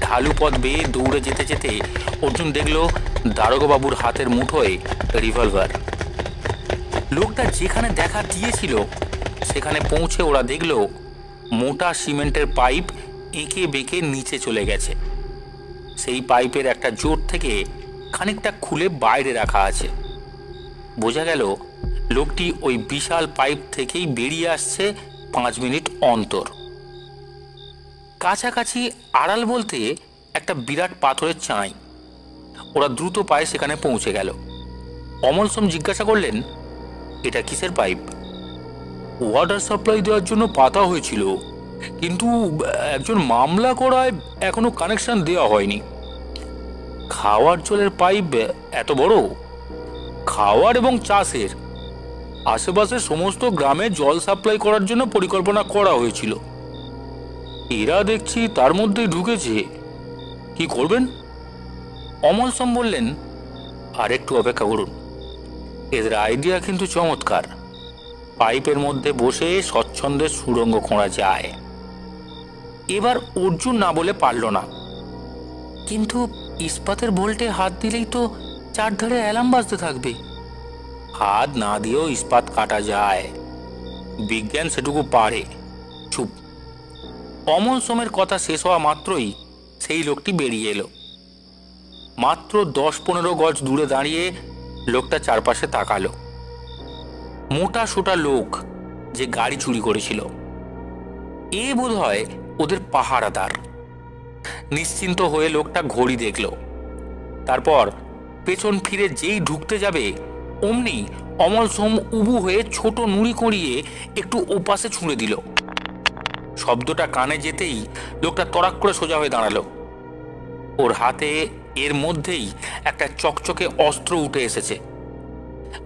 ঢালু পথ বেয়ে দৌড়ে যেতে যেতে অর্জুন দেখল দারোগাবাবুর হাতের মুঠোয় রিভলভার। লোকটা যেখানে দেখা দিয়েছিল সেখানে পৌঁছে ওরা দেখল মোটা সিমেন্টের পাইপ এঁকে বেঁকে নিচে চলে গেছে। সেই পাইপের একটা জোট থেকে খানিকটা খুলে বাইরে রাখা আছে। বোঝা গেল লোকটি ওই বিশাল পাইপ থেকেই বেরিয়ে আসছে 5 মিনিট অন্তর। কাছাকাছি আড়াল বলতে একটা বিরাট পাথরের চাঁই। ওরা দ্রুত পায়ে সেখানে পৌঁছে গেল। অমল সোম জিজ্ঞাসা করলেন, এটা কিসের পাইপ? ওয়াটার সাপ্লাই দেওয়ার জন্য পাতা হয়েছিল, কিন্তু একজন মামলা করায় এখনো কানেকশন দেওয়া হয়নি। খাওয়ার জলের পাইপ এত বড়? খাওয়ার এবং চাষের। আশেপাশের সমস্ত গ্রামে জল সাপ্লাই করার জন্য পরিকল্পনা করা হয়েছিল। এরা দেখছি তার মধ্যেই ঢুকেছে। কি করবেন? অমল সোম বললেন, আর একটু অপেক্ষা করুন। এদের আইডিয়া কিন্তু চমৎকার। পাইপের মধ্যে বসে স্বচ্ছন্দে সুড়ঙ্গ খোঁড়া যায়। এবার অর্জুন না বলে পারল না, কিন্তু ইস্পাতের বোল্টে হাত দিলেই তো চারধারে অ্যালার্ম বাজতে থাকবে। হাত না দিয়েও ইস্পাত কাটা যায়, বিজ্ঞান সেটুকু পারে। চুপ। অমল সোমের কথা শেষ হওয়া মাত্রই সেই লোকটি বেরিয়ে এলো। মাত্র 10-15 গজ দূরে দাঁড়িয়ে লোকটা চারপাশে তাকালো। মোটা সোটা লোক যে গাড়ি চুরি করেছিল। এ বোধহয় ওদের পাহারাদার। নিশ্চিন্ত হয়ে লোকটা ঘড়ি দেখল। তারপর পেছন ফিরে যেই ঢুকতে যাবে অমনি অমল সোম উবু হয়ে ছোট নুড়ি করিয়ে একটু ওপাশে ছুঁড়ে দিল। শব্দটা কানে যেতেই লোকটা তড়াক করে সোজা হয়ে দাঁড়ালো। ওর হাতে এর মধ্যেই একটা চকচকে অস্ত্র উঠে এসেছে।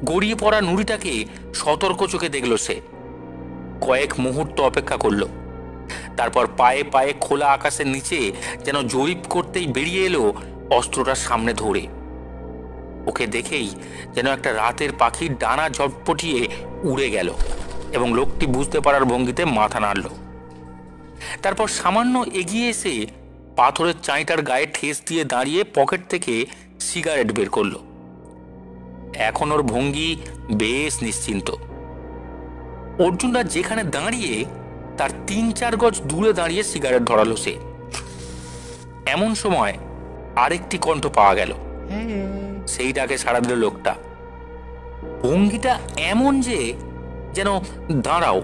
গড়িয়ে পড়া নুড়িটাকে সতর্ক চোখে দেখল সে। কয়েক মুহূর্ত অপেক্ষা করল। তারপর পায়ে পায়ে খোলা আকাশের নিচে যেন জরিপ করতেই বেরিয়ে এলো অস্ত্রটার সামনে ধরে। ওকে দেখেই যেন একটা রাতের পাখির ডানা ঝটপটিয়ে উড়ে গেল এবং লোকটি বুঝতে পারার ভঙ্গিতে মাথা নাড়ল। তারপর সামান্য এগিয়ে এসে পাথরের চাঁইটার গায়ে ঠেস দিয়ে দাঁড়িয়ে পকেট থেকে সিগারেট বের করল। এখন ওর ভঙ্গি বেশ নিশ্চিন্ত। অর্জুনরা যেখানে দাঁড়িয়ে তার ৩-৪ গজ দূরে দাঁড়িয়ে সিগারেট ধরালো সে। এমন সময় আরেকটি কণ্ঠ পাওয়া গেল। সেই ডাকে সাড়া দিল লোকটা। ভঙ্গিটা এমন যে যেন দাঁড়াও,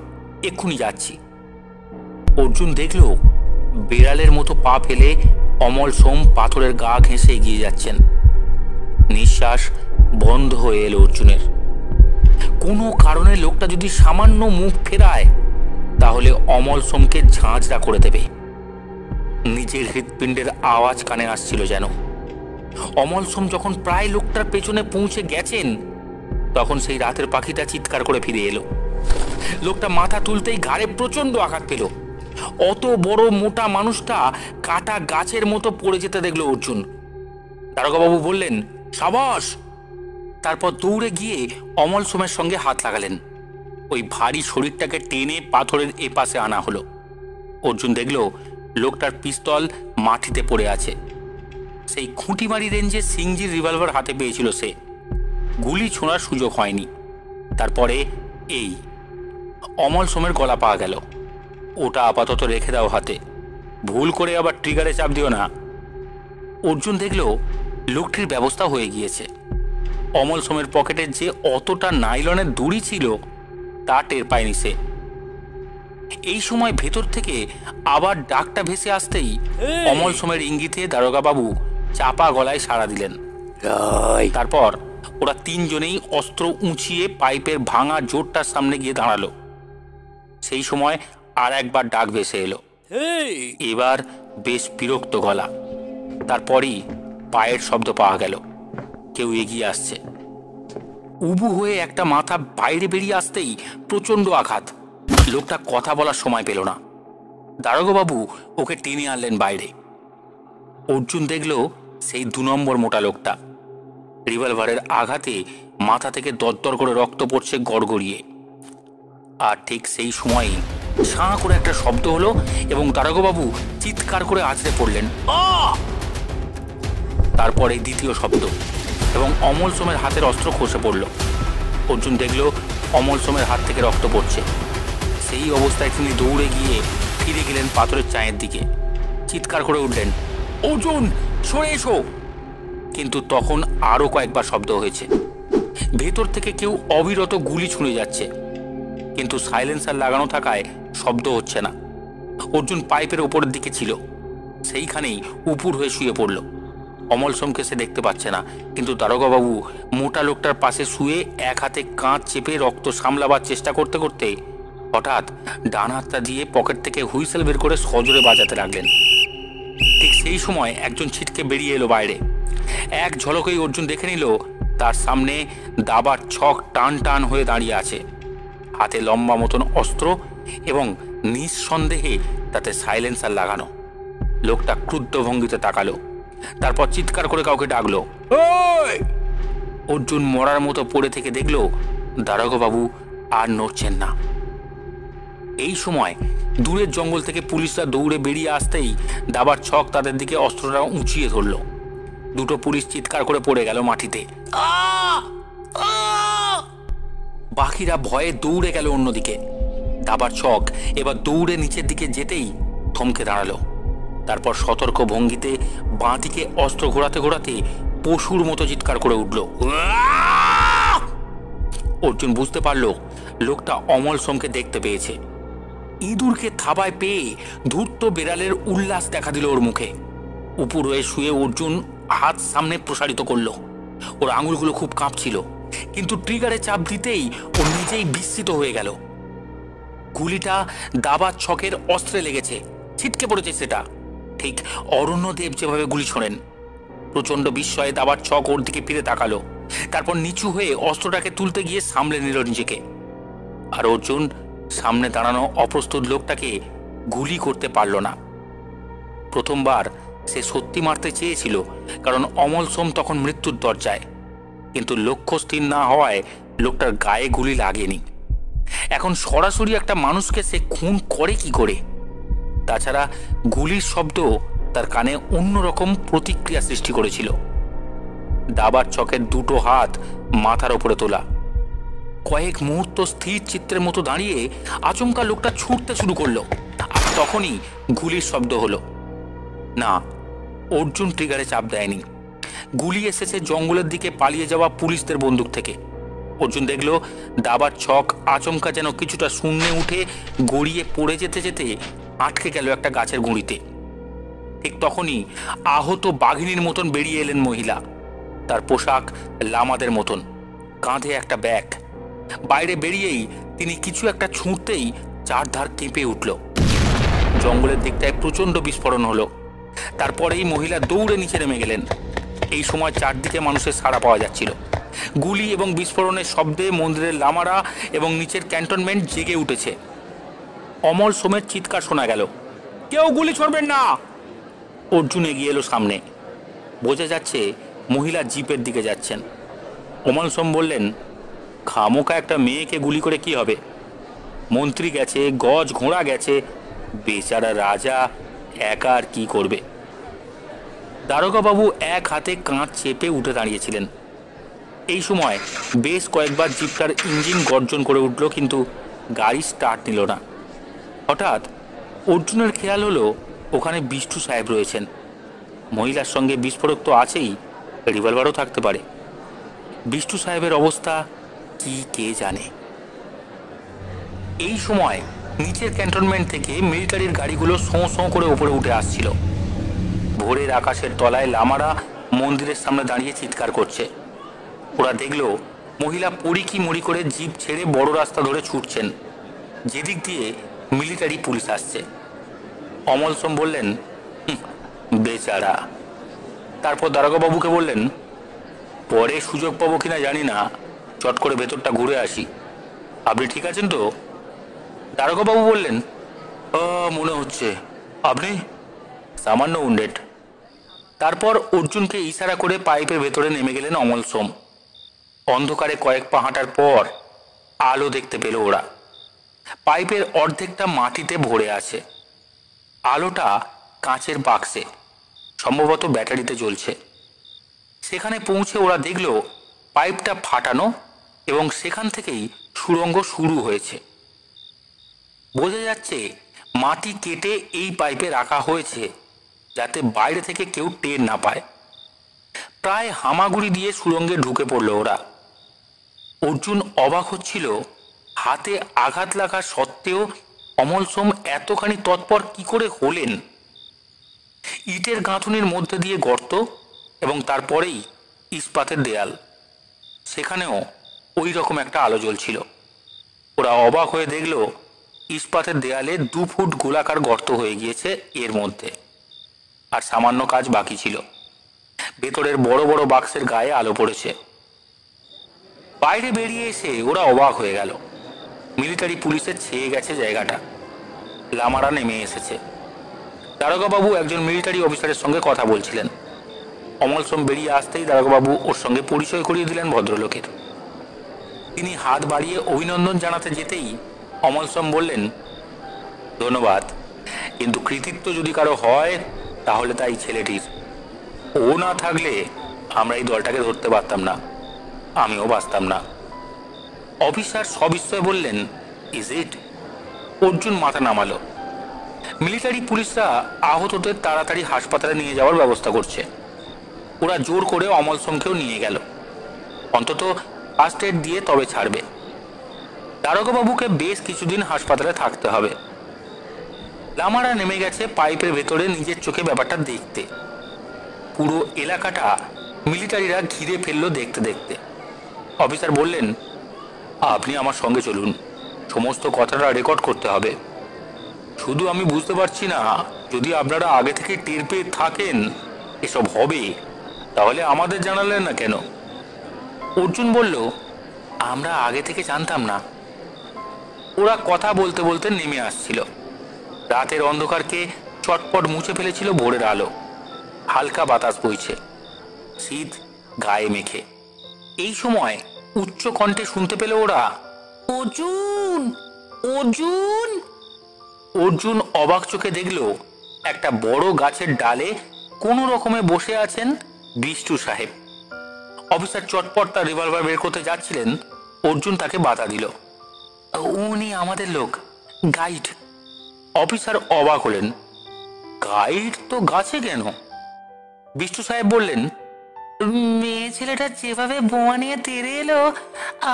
এক্ষুনি যাচ্ছি। অর্জুন দেখল বেড়ালের মতো পা ফেলে অমল সোম পাথরের গা ঘেঁষে এগিয়ে যাচ্ছেন। নিঃশ্বাস বন্ধ হয়ে এলো অর্জুনের। কোনো কারণে লোকটা যদি সামান্য মুখ ফেরায় তাহলে অমল সোমকে ঝাঁঝরা করে দেবে। নিজের হৃৎপিণ্ডের আওয়াজ কানে আসছিল যেন। অমল সোম যখন প্রায় লোকটার পেছনে পৌঁছে গেছেন তখন সেই রাতের পাখিটা চিৎকার করে ফিরে এলো। লোকটা মাথা তুলতেই ঘাড়ে প্রচন্ড আঘাত পেল। অত বড় মোটা মানুষটা কাটা গাছের মতো পড়ে যেতে দেখলো অর্জুন। দারোগাবাবু বললেন, সাবাস। তারপর দৌড়ে গিয়ে অমল সোমের সঙ্গে হাত লাগালেন। ওই ভারী শরীরটাকে টেনে পাথরের এপাশে আনা হলো। অর্জুন দেখল লোকটার পিস্তল মাটিতে পড়ে আছে। সেই খুঁটিমারি রেঞ্জে সিংজির রিভলভার হাতে পেয়েছিল সে। গুলি ছোঁড়ার সুযোগ হয়নি। তারপরে এই অমল সোমের গলা পাওয়া গেল। ওটা আপাতত রেখে দাও হাতে, ভুল করে আবার ট্রিগারে চাপ দিও না। অর্জুন দেখল লোকটির ব্যবস্থা হয়ে গিয়েছে। অমল সোমের পকেটে যে অতটা নাইলনের দড়ি ছিল তা টের পায়নি সে। এই সময় ভেতর থেকে আবার ডাকটা ভেসে আসতেই অমল সোমের ইঙ্গিতে দারোগাবাবু চাপা গলায় সাড়া দিলেন। তারপর ওরা তিনজনেই অস্ত্র উঁচিয়ে পাইপের ভাঙা জোরটার সামনে গিয়ে দাঁড়ালো। সেই সময় আর একবার ডাক ভেসে এলো, এবার বেশ বিরক্ত গলা। তারপরই পায়ের শব্দ পাওয়া গেল। কেউ এগিয়ে আসছে। উবু হয়ে একটা মাথা বাইরে বেরিয়ে আসতেই প্রচন্ড আঘাত। লোকটা কথা বলার সময় পেল না। দারোগাবাবু ওকে টেনে আনলেন বাইরে। অর্জুন দেখল সেই ২ নম্বর মোটা লোকটা। রিভলভারের আঘাতে মাথা থেকে দরদর করে রক্ত পড়ছে গড়গড়িয়ে। আর ঠিক সেই সময়ই সাঁ করে একটা শব্দ হলো এবং দারোগাবাবু চিৎকার করে আছড়ে পড়লেন। তারপরে দ্বিতীয় শব্দ এবং অমল সোমের হাতের অস্ত্র খসে পড়ল। অর্জুন দেখল অমল সোমের হাত থেকে রক্ত পড়ছে। সেই অবস্থায় তিনি দৌড়ে গিয়ে ফিরে গেলেন পাথরের চায়ের দিকে। চিৎকার করে উঠলেন, অর্জুন সরে এসো। কিন্তু তখন আরো কয়েকবার শব্দ হয়েছে। ভেতর থেকে কেউ অবিরত গুলি ছুঁড়ে যাচ্ছে, কিন্তু সাইলেন্সার লাগানো থাকায় শব্দ হচ্ছে না। অর্জুন পাইপের ওপরের দিকে ছিল, সেইখানেই উপুর হয়ে শুয়ে পড়ল। অমল সোমকে সে দেখতে পাচ্ছে না, কিন্তু দারোগাবাবু মোটা লোকটার পাশে শুয়ে এক হাতে কাঁচ চেপে রক্ত সামলাবার চেষ্টা করতে করতে হঠাৎ ডান হাতটা দিয়ে পকেট থেকে হুইসেল বের করে সজোরে বাজাতে লাগলেন। ঠিক সেই সময় একজন ছিটকে বেরিয়ে এলো বাইরে। এক ঝলকেই অর্জুন দেখে নিল তার সামনে দাবার ছক টান টান হয়ে দাঁড়িয়ে আছে, হাতে লম্বা মতন অস্ত্র এবং নিঃসন্দেহে তাতে সাইলেন্সার লাগানো। লোকটা ক্রুদ্ধ ভঙ্গিতে তাকালো, তারপর চিৎকার করে কাউকে ডাকলো। অর্জুন মরার মতো পড়ে থেকে দেখল দারোগাবাবু আর নড়ছেন না। এই সময় দূরের জঙ্গল থেকে পুলিশরা দৌড়ে বেরিয়ে আসতেই দাবার ছক তাদের দিকে অস্ত্রটা উঁচিয়ে ধরল। 2টো পুলিশ চিৎকার করে পড়ে গেল মাটিতে। বাকিরা ভয়ে দৌড়ে গেল অন্যদিকে। দাবার ছক এবার দৌড়ে নিচের দিকে যেতেই থমকে দাঁড়ালো। তারপর সতর্ক ভঙ্গিতে বাঁ দিকে অস্ত্র ঘোরাতে ঘোরাতে পশুর মতো চিৎকার করে উঠল। অর্জুন বুঝতে পারল লোকটা অমল সোমকে দেখতে পেয়েছে। ইঁদুরকে থাবায় পেয়ে ধূর্ত বেড়ালের উল্লাস দেখা দিল ওর মুখে। উপর হয়ে শুয়ে অর্জুন হাত সামনে প্রসারিত করলো। ওর আঙুলগুলো খুব কাঁপছিল, কিন্তু ট্রিগারে চাপ দিতেই ও নিজেই বিস্মিত হয়ে গেল। গুলিটা দাবার ছকের অস্ত্রে লেগেছে, ছিটকে পড়েছে সেটা। ঠিক অরণ্যদেব যেভাবে গুলি ছোড়েন। প্রচন্ড বিস্ময়ে দাবার ছক ওর দিকে ফিরে তাকালো, তারপর নিচু হয়ে অস্ত্রটাকে তুলতে গিয়ে সামলে নিল নিজেকে। আর অর্জুন সামনে দাঁড়ানো অপ্রস্তুত লোকটাকে গুলি করতে পারল না। প্রথমবার সে সত্যি মারতে চেয়েছিল, কারণ অমল সোম তখন মৃত্যুর দরজায়, কিন্তু লক্ষ্য স্থির না হওয়ায় লোকটার গায়ে গুলি লাগেনি। এখন সরাসরি একটা মানুষকে সে খুন করে কি করে? তাছাড়া গুলির শব্দ তার কানে অন্যরকম প্রতিক্রিয়া সৃষ্টি করেছিল। দাবার ছকের দুটো হাত মাথার ওপরে তোলা, কয়েক মুহূর্ত স্থির চিত্রের মতো দাঁড়িয়ে আচমকা লোকটা ছুটতে শুরু করলো। আর তখনই গুলির শব্দ হলো। না, অর্জুন ট্রিগারে চাপ দেয়নি। গুলি এসেছে জঙ্গলের দিকে পালিয়ে যাওয়া পুলিশদের বন্দুক থেকে। অর্জুন দেখল দাবার ছক আচমকা যেন কিছুটা শূন্যে উঠে গড়িয়ে পড়ে যেতে যেতে আটকে গেল একটা গাছের গুঁড়িতে। ঠিক তখনই আহত বাঘিনীর মতন বেরিয়ে এলেন মহিলা। তার পোশাক লামাদের মতন, কাঁধে একটা ব্যাগ। বাইরে বেরিয়েই তিনি কিছু একটা ছুঁড়তেই চারধার কেঁপে উঠল। জঙ্গলের দিকটায় প্রচণ্ড বিস্ফোরণ হলো। তারপরেই মহিলা দৌড়ে নিচে নেমে গেলেন। এই সময় চারদিকে মানুষের সাড়া পাওয়া যাচ্ছিল। গুলি এবং বিস্ফোরণের শব্দে মন্দিরের লামারা এবং নিচের ক্যান্টনমেন্ট জেগে উঠেছে। অমল সোমের চিৎকার শোনা গেল, কেউ গুলি ছড়বেন না। অর্জুন এগিয়ে এলো সামনে। বোঝা যাচ্ছে মহিলা জিপের দিকে যাচ্ছেন। অমল সোম বললেন, খামোকা একটা মেয়েকে গুলি করে কি হবে? মন্ত্রী গেছে, গজ ঘোড়া গেছে, বেচারা রাজা একা আর কি করবে? দারোগাবাবু এক হাতে কাঁচ চেপে উঠে দাঁড়িয়েছিলেন। এই সময় বেশ কয়েকবার জিপটার ইঞ্জিন গর্জন করে উঠল, কিন্তু গাড়ি স্টার্ট নিল না। হঠাৎ অর্জুনের খেয়াল হলো ওখানে বিষ্টু সাহেব রয়েছেন। মহিলার সঙ্গে বিস্ফোরক তো আছেই, রিভলভারও থাকতে পারে। বিষ্টু সাহেবের অবস্থা কি কে জানে। এই সময় নিচের ক্যান্টনমেন্ট থেকে মিলিটারির গাড়িগুলো সোঁ সোঁ করে উপরে উঠে আসছিল। ভোরের আকাশের তলায় লামারা মন্দিরের সামনে দাঁড়িয়ে চিৎকার করছে। ওরা দেখল মহিলা পরিকি মরি করে জিপ ছেড়ে বড় রাস্তা ধরে ছুটছেন, যেদিক দিয়ে মিলিটারি পুলিশ আসছে। অমল সোম বললেন, বেচারা। তারপর দারোগাবাবুকে বললেন, পরে সুযোগ পাবো কিনা জানি না, চট করে ভেতরটা ঘুরে আসি। আপনি ঠিক আছেন তো? দারোগাবাবু বললেন, মনে হচ্ছে। আপনি? সামান্য উন্ডেড। তারপর অর্জুনকে ইশারা করে পাইপের ভেতরে নেমে গেলেন অমল সোম। অন্ধকারে কয়েক পা হাঁটার পর আলো দেখতে পেল ওরা। পাইপের অর্ধেকটা মাটিতে ভরে আছে। আলোটা কাঁচের বাক্সে, সম্ভবত ব্যাটারিতে জ্বলছে। সেখানে পৌঁছে ওরা দেখল পাইপটা ফাটানো এবং সেখান থেকেই সুড়ঙ্গ শুরু হয়েছে। বোঝা যাচ্ছে মাটি কেটে এই পাইপে রাখা হয়েছে, যাতে বাইরে থেকে কেউ টের না পায়। প্রায় হামাগুড়ি দিয়ে সুড়ঙ্গে ঢুকে পড়ল ওরা। অর্জুন অবাক হচ্ছিল, হাতে আঘাত লাগা সত্ত্বেও অমল সোম এতখানি তৎপর কি করে হলেন। ইটের গাঁথুনির মধ্যে দিয়ে গর্ত এবং তারপরেই ইস্পাতের দেয়াল, সেখানেও ওই রকম একটা আলো জ্বলছিল। ওরা অবাক হয়ে দেখল ইস্পাতের দেয়ালে 2 ফুট গোলাকার গর্ত হয়ে গিয়েছে এর মধ্যে, আর সামান্য কাজ বাকি ছিল। ভেতরের বড় বড় বাক্সের গায়ে আলো পড়েছে। বাইরে বেরিয়ে এসে ওরা অবাক হয়ে গেল। মিলিটারি পুলিশের ছেয়ে গেছে জায়গাটা। লামারা নেমে এসেছে। দারোগাবাবু একজন মিলিটারি অফিসারের সঙ্গে কথা বলছিলেন। অমল সোম বেরিয়ে আসতেই দারোগাবাবু ওর সঙ্গে পরিচয় করিয়ে দিলেন ভদ্রলোকের। তিনি হাত বাড়িয়ে অভিনন্দন জানাতে যেতেই অমল সোম বললেন, ধন্যবাদ, কিন্তু কৃতিত্ব যদি কারো হয় তাহলে তাই ছেলেটির। ও না থাকলে আমরা এই দলটাকে ধরতে পারতাম না, আমিও বাঁচতাম না। অফিসার সবিস্ময়ে বললেন, ইজ ইট? অর্জুন মাথা নামালো। মিলিটারি পুলিশরা আহতদের তাড়াতাড়ি হাসপাতালে নিয়ে যাওয়ার ব্যবস্থা করছে। ওরা জোর করে অমল সোমকেও নিয়ে গেল। অন্তত ফার্স্ট এড দিয়ে তবে ছাড়বে। দারোগাবাবুকে বেশ কিছুদিন হাসপাতালে থাকতে হবে। লামারা নেমে গেছে পাইপের ভেতরে নিজের চোখে ব্যাপারটা দেখতে। পুরো এলাকাটা মিলিটারিরা ঘিরে ফেললো দেখতে দেখতে। অফিসার বললেন, আপনি আমার সঙ্গে চলুন, সমস্ত কথাটা রেকর্ড করতে হবে। শুধু আমি বুঝতে পারছি না, যদি আপনারা আগে থেকে টের পেয়ে থাকেন এসব হবে, তাহলে আমাদের জানালেন না কেন? অর্জুন বলল, আমরা আগে থেকে জানতাম না। ওরা কথা বলতে বলতে নেমে আসছিল। রাতের অন্ধকারকে চটপট মুছে ফেলেছিল ভোরের আলো। হালকা বাতাস বইছে, শীত গায়ে মেখে। এই সময় উচ্চ কণ্ঠে শুনতে পেল ওরা, অর্জুন, অর্জুন। অর্জুন অবাক চোখে দেখল একটা বড় গাছের ডালে কোনো রকমে বসে আছেন বিষ্টু সাহেব। অফিসার চটপট তার রিভলভার বের করতে যাচ্ছিলেন, অর্জুন তাকে বাধা দিল। উনি আমাদের লোক, গাইড। অফিসার অবাক হলেন, গাইড তো গাছে কেন? বিষ্টু সাহেব বললেন, মেয়ে ছেলেটা যেভাবে বোমা নিয়ে তেড়ে এলো,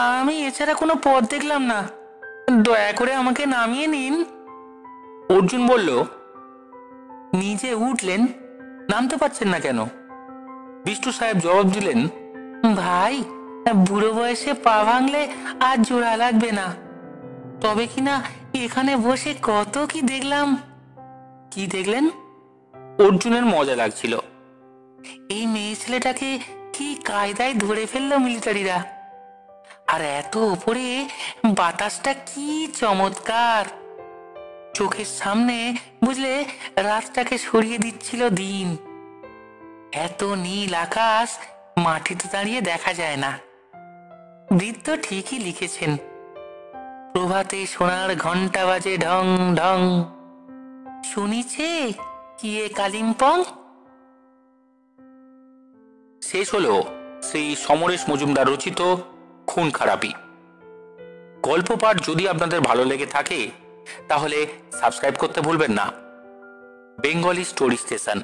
আমি এছাড়া কোনো পথ দেখলাম না, দয়া করে আমাকে নামিয়ে নিন। অর্জুন বলল, নিজে উঠলেন, নামতে পারছেন না কেন? বিষ্টু সাহেব জবাব দিলেন, ভাই, বুড়ো বয়সে পা ভাঙলে আর জোড়া লাগবে না। তবে কিনা এখানে বসে কত কি দেখলাম। কি দেখলেন? অর্জুনের মজা লাগছিল। এই মেয়ে ছেলেটাকে কি কায়দায় ধরে ফেললো মিলিটারিরা। আর এত উপরে বাতাসটা কি চমৎকার। চোখের সামনে বুঝলে রাতটাকে সরিয়ে দিচ্ছিল দিন। এত নীল আকাশ মাটিতে দাঁড়িয়ে দেখা যায় না। বৃদ্ধ ঠিকই লিখেছেন, প্রভাতে সোনার ঘন্টা বাজে ঢং ঢং, শুনিছে কি এ কালিম্পং। শেষ হলো শ্রী সমরেশ মজুমদার রচিত খুন খারাপি। গল্প পাঠ যদি আপনাদের ভালো লেগে থাকে তাহলে সাবস্ক্রাইব করতে ভুলবেন না। Bengali story station,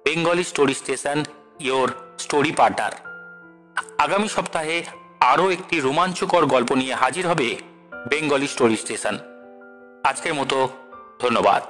Bengali story station, your story partner. আগামী সপ্তাহে আরও একটি রোমাঞ্চকর গল্প নিয়ে হাজির হবে বেঙ্গলি স্টোরি স্টেশন। আজকের মতো ধন্যবাদ।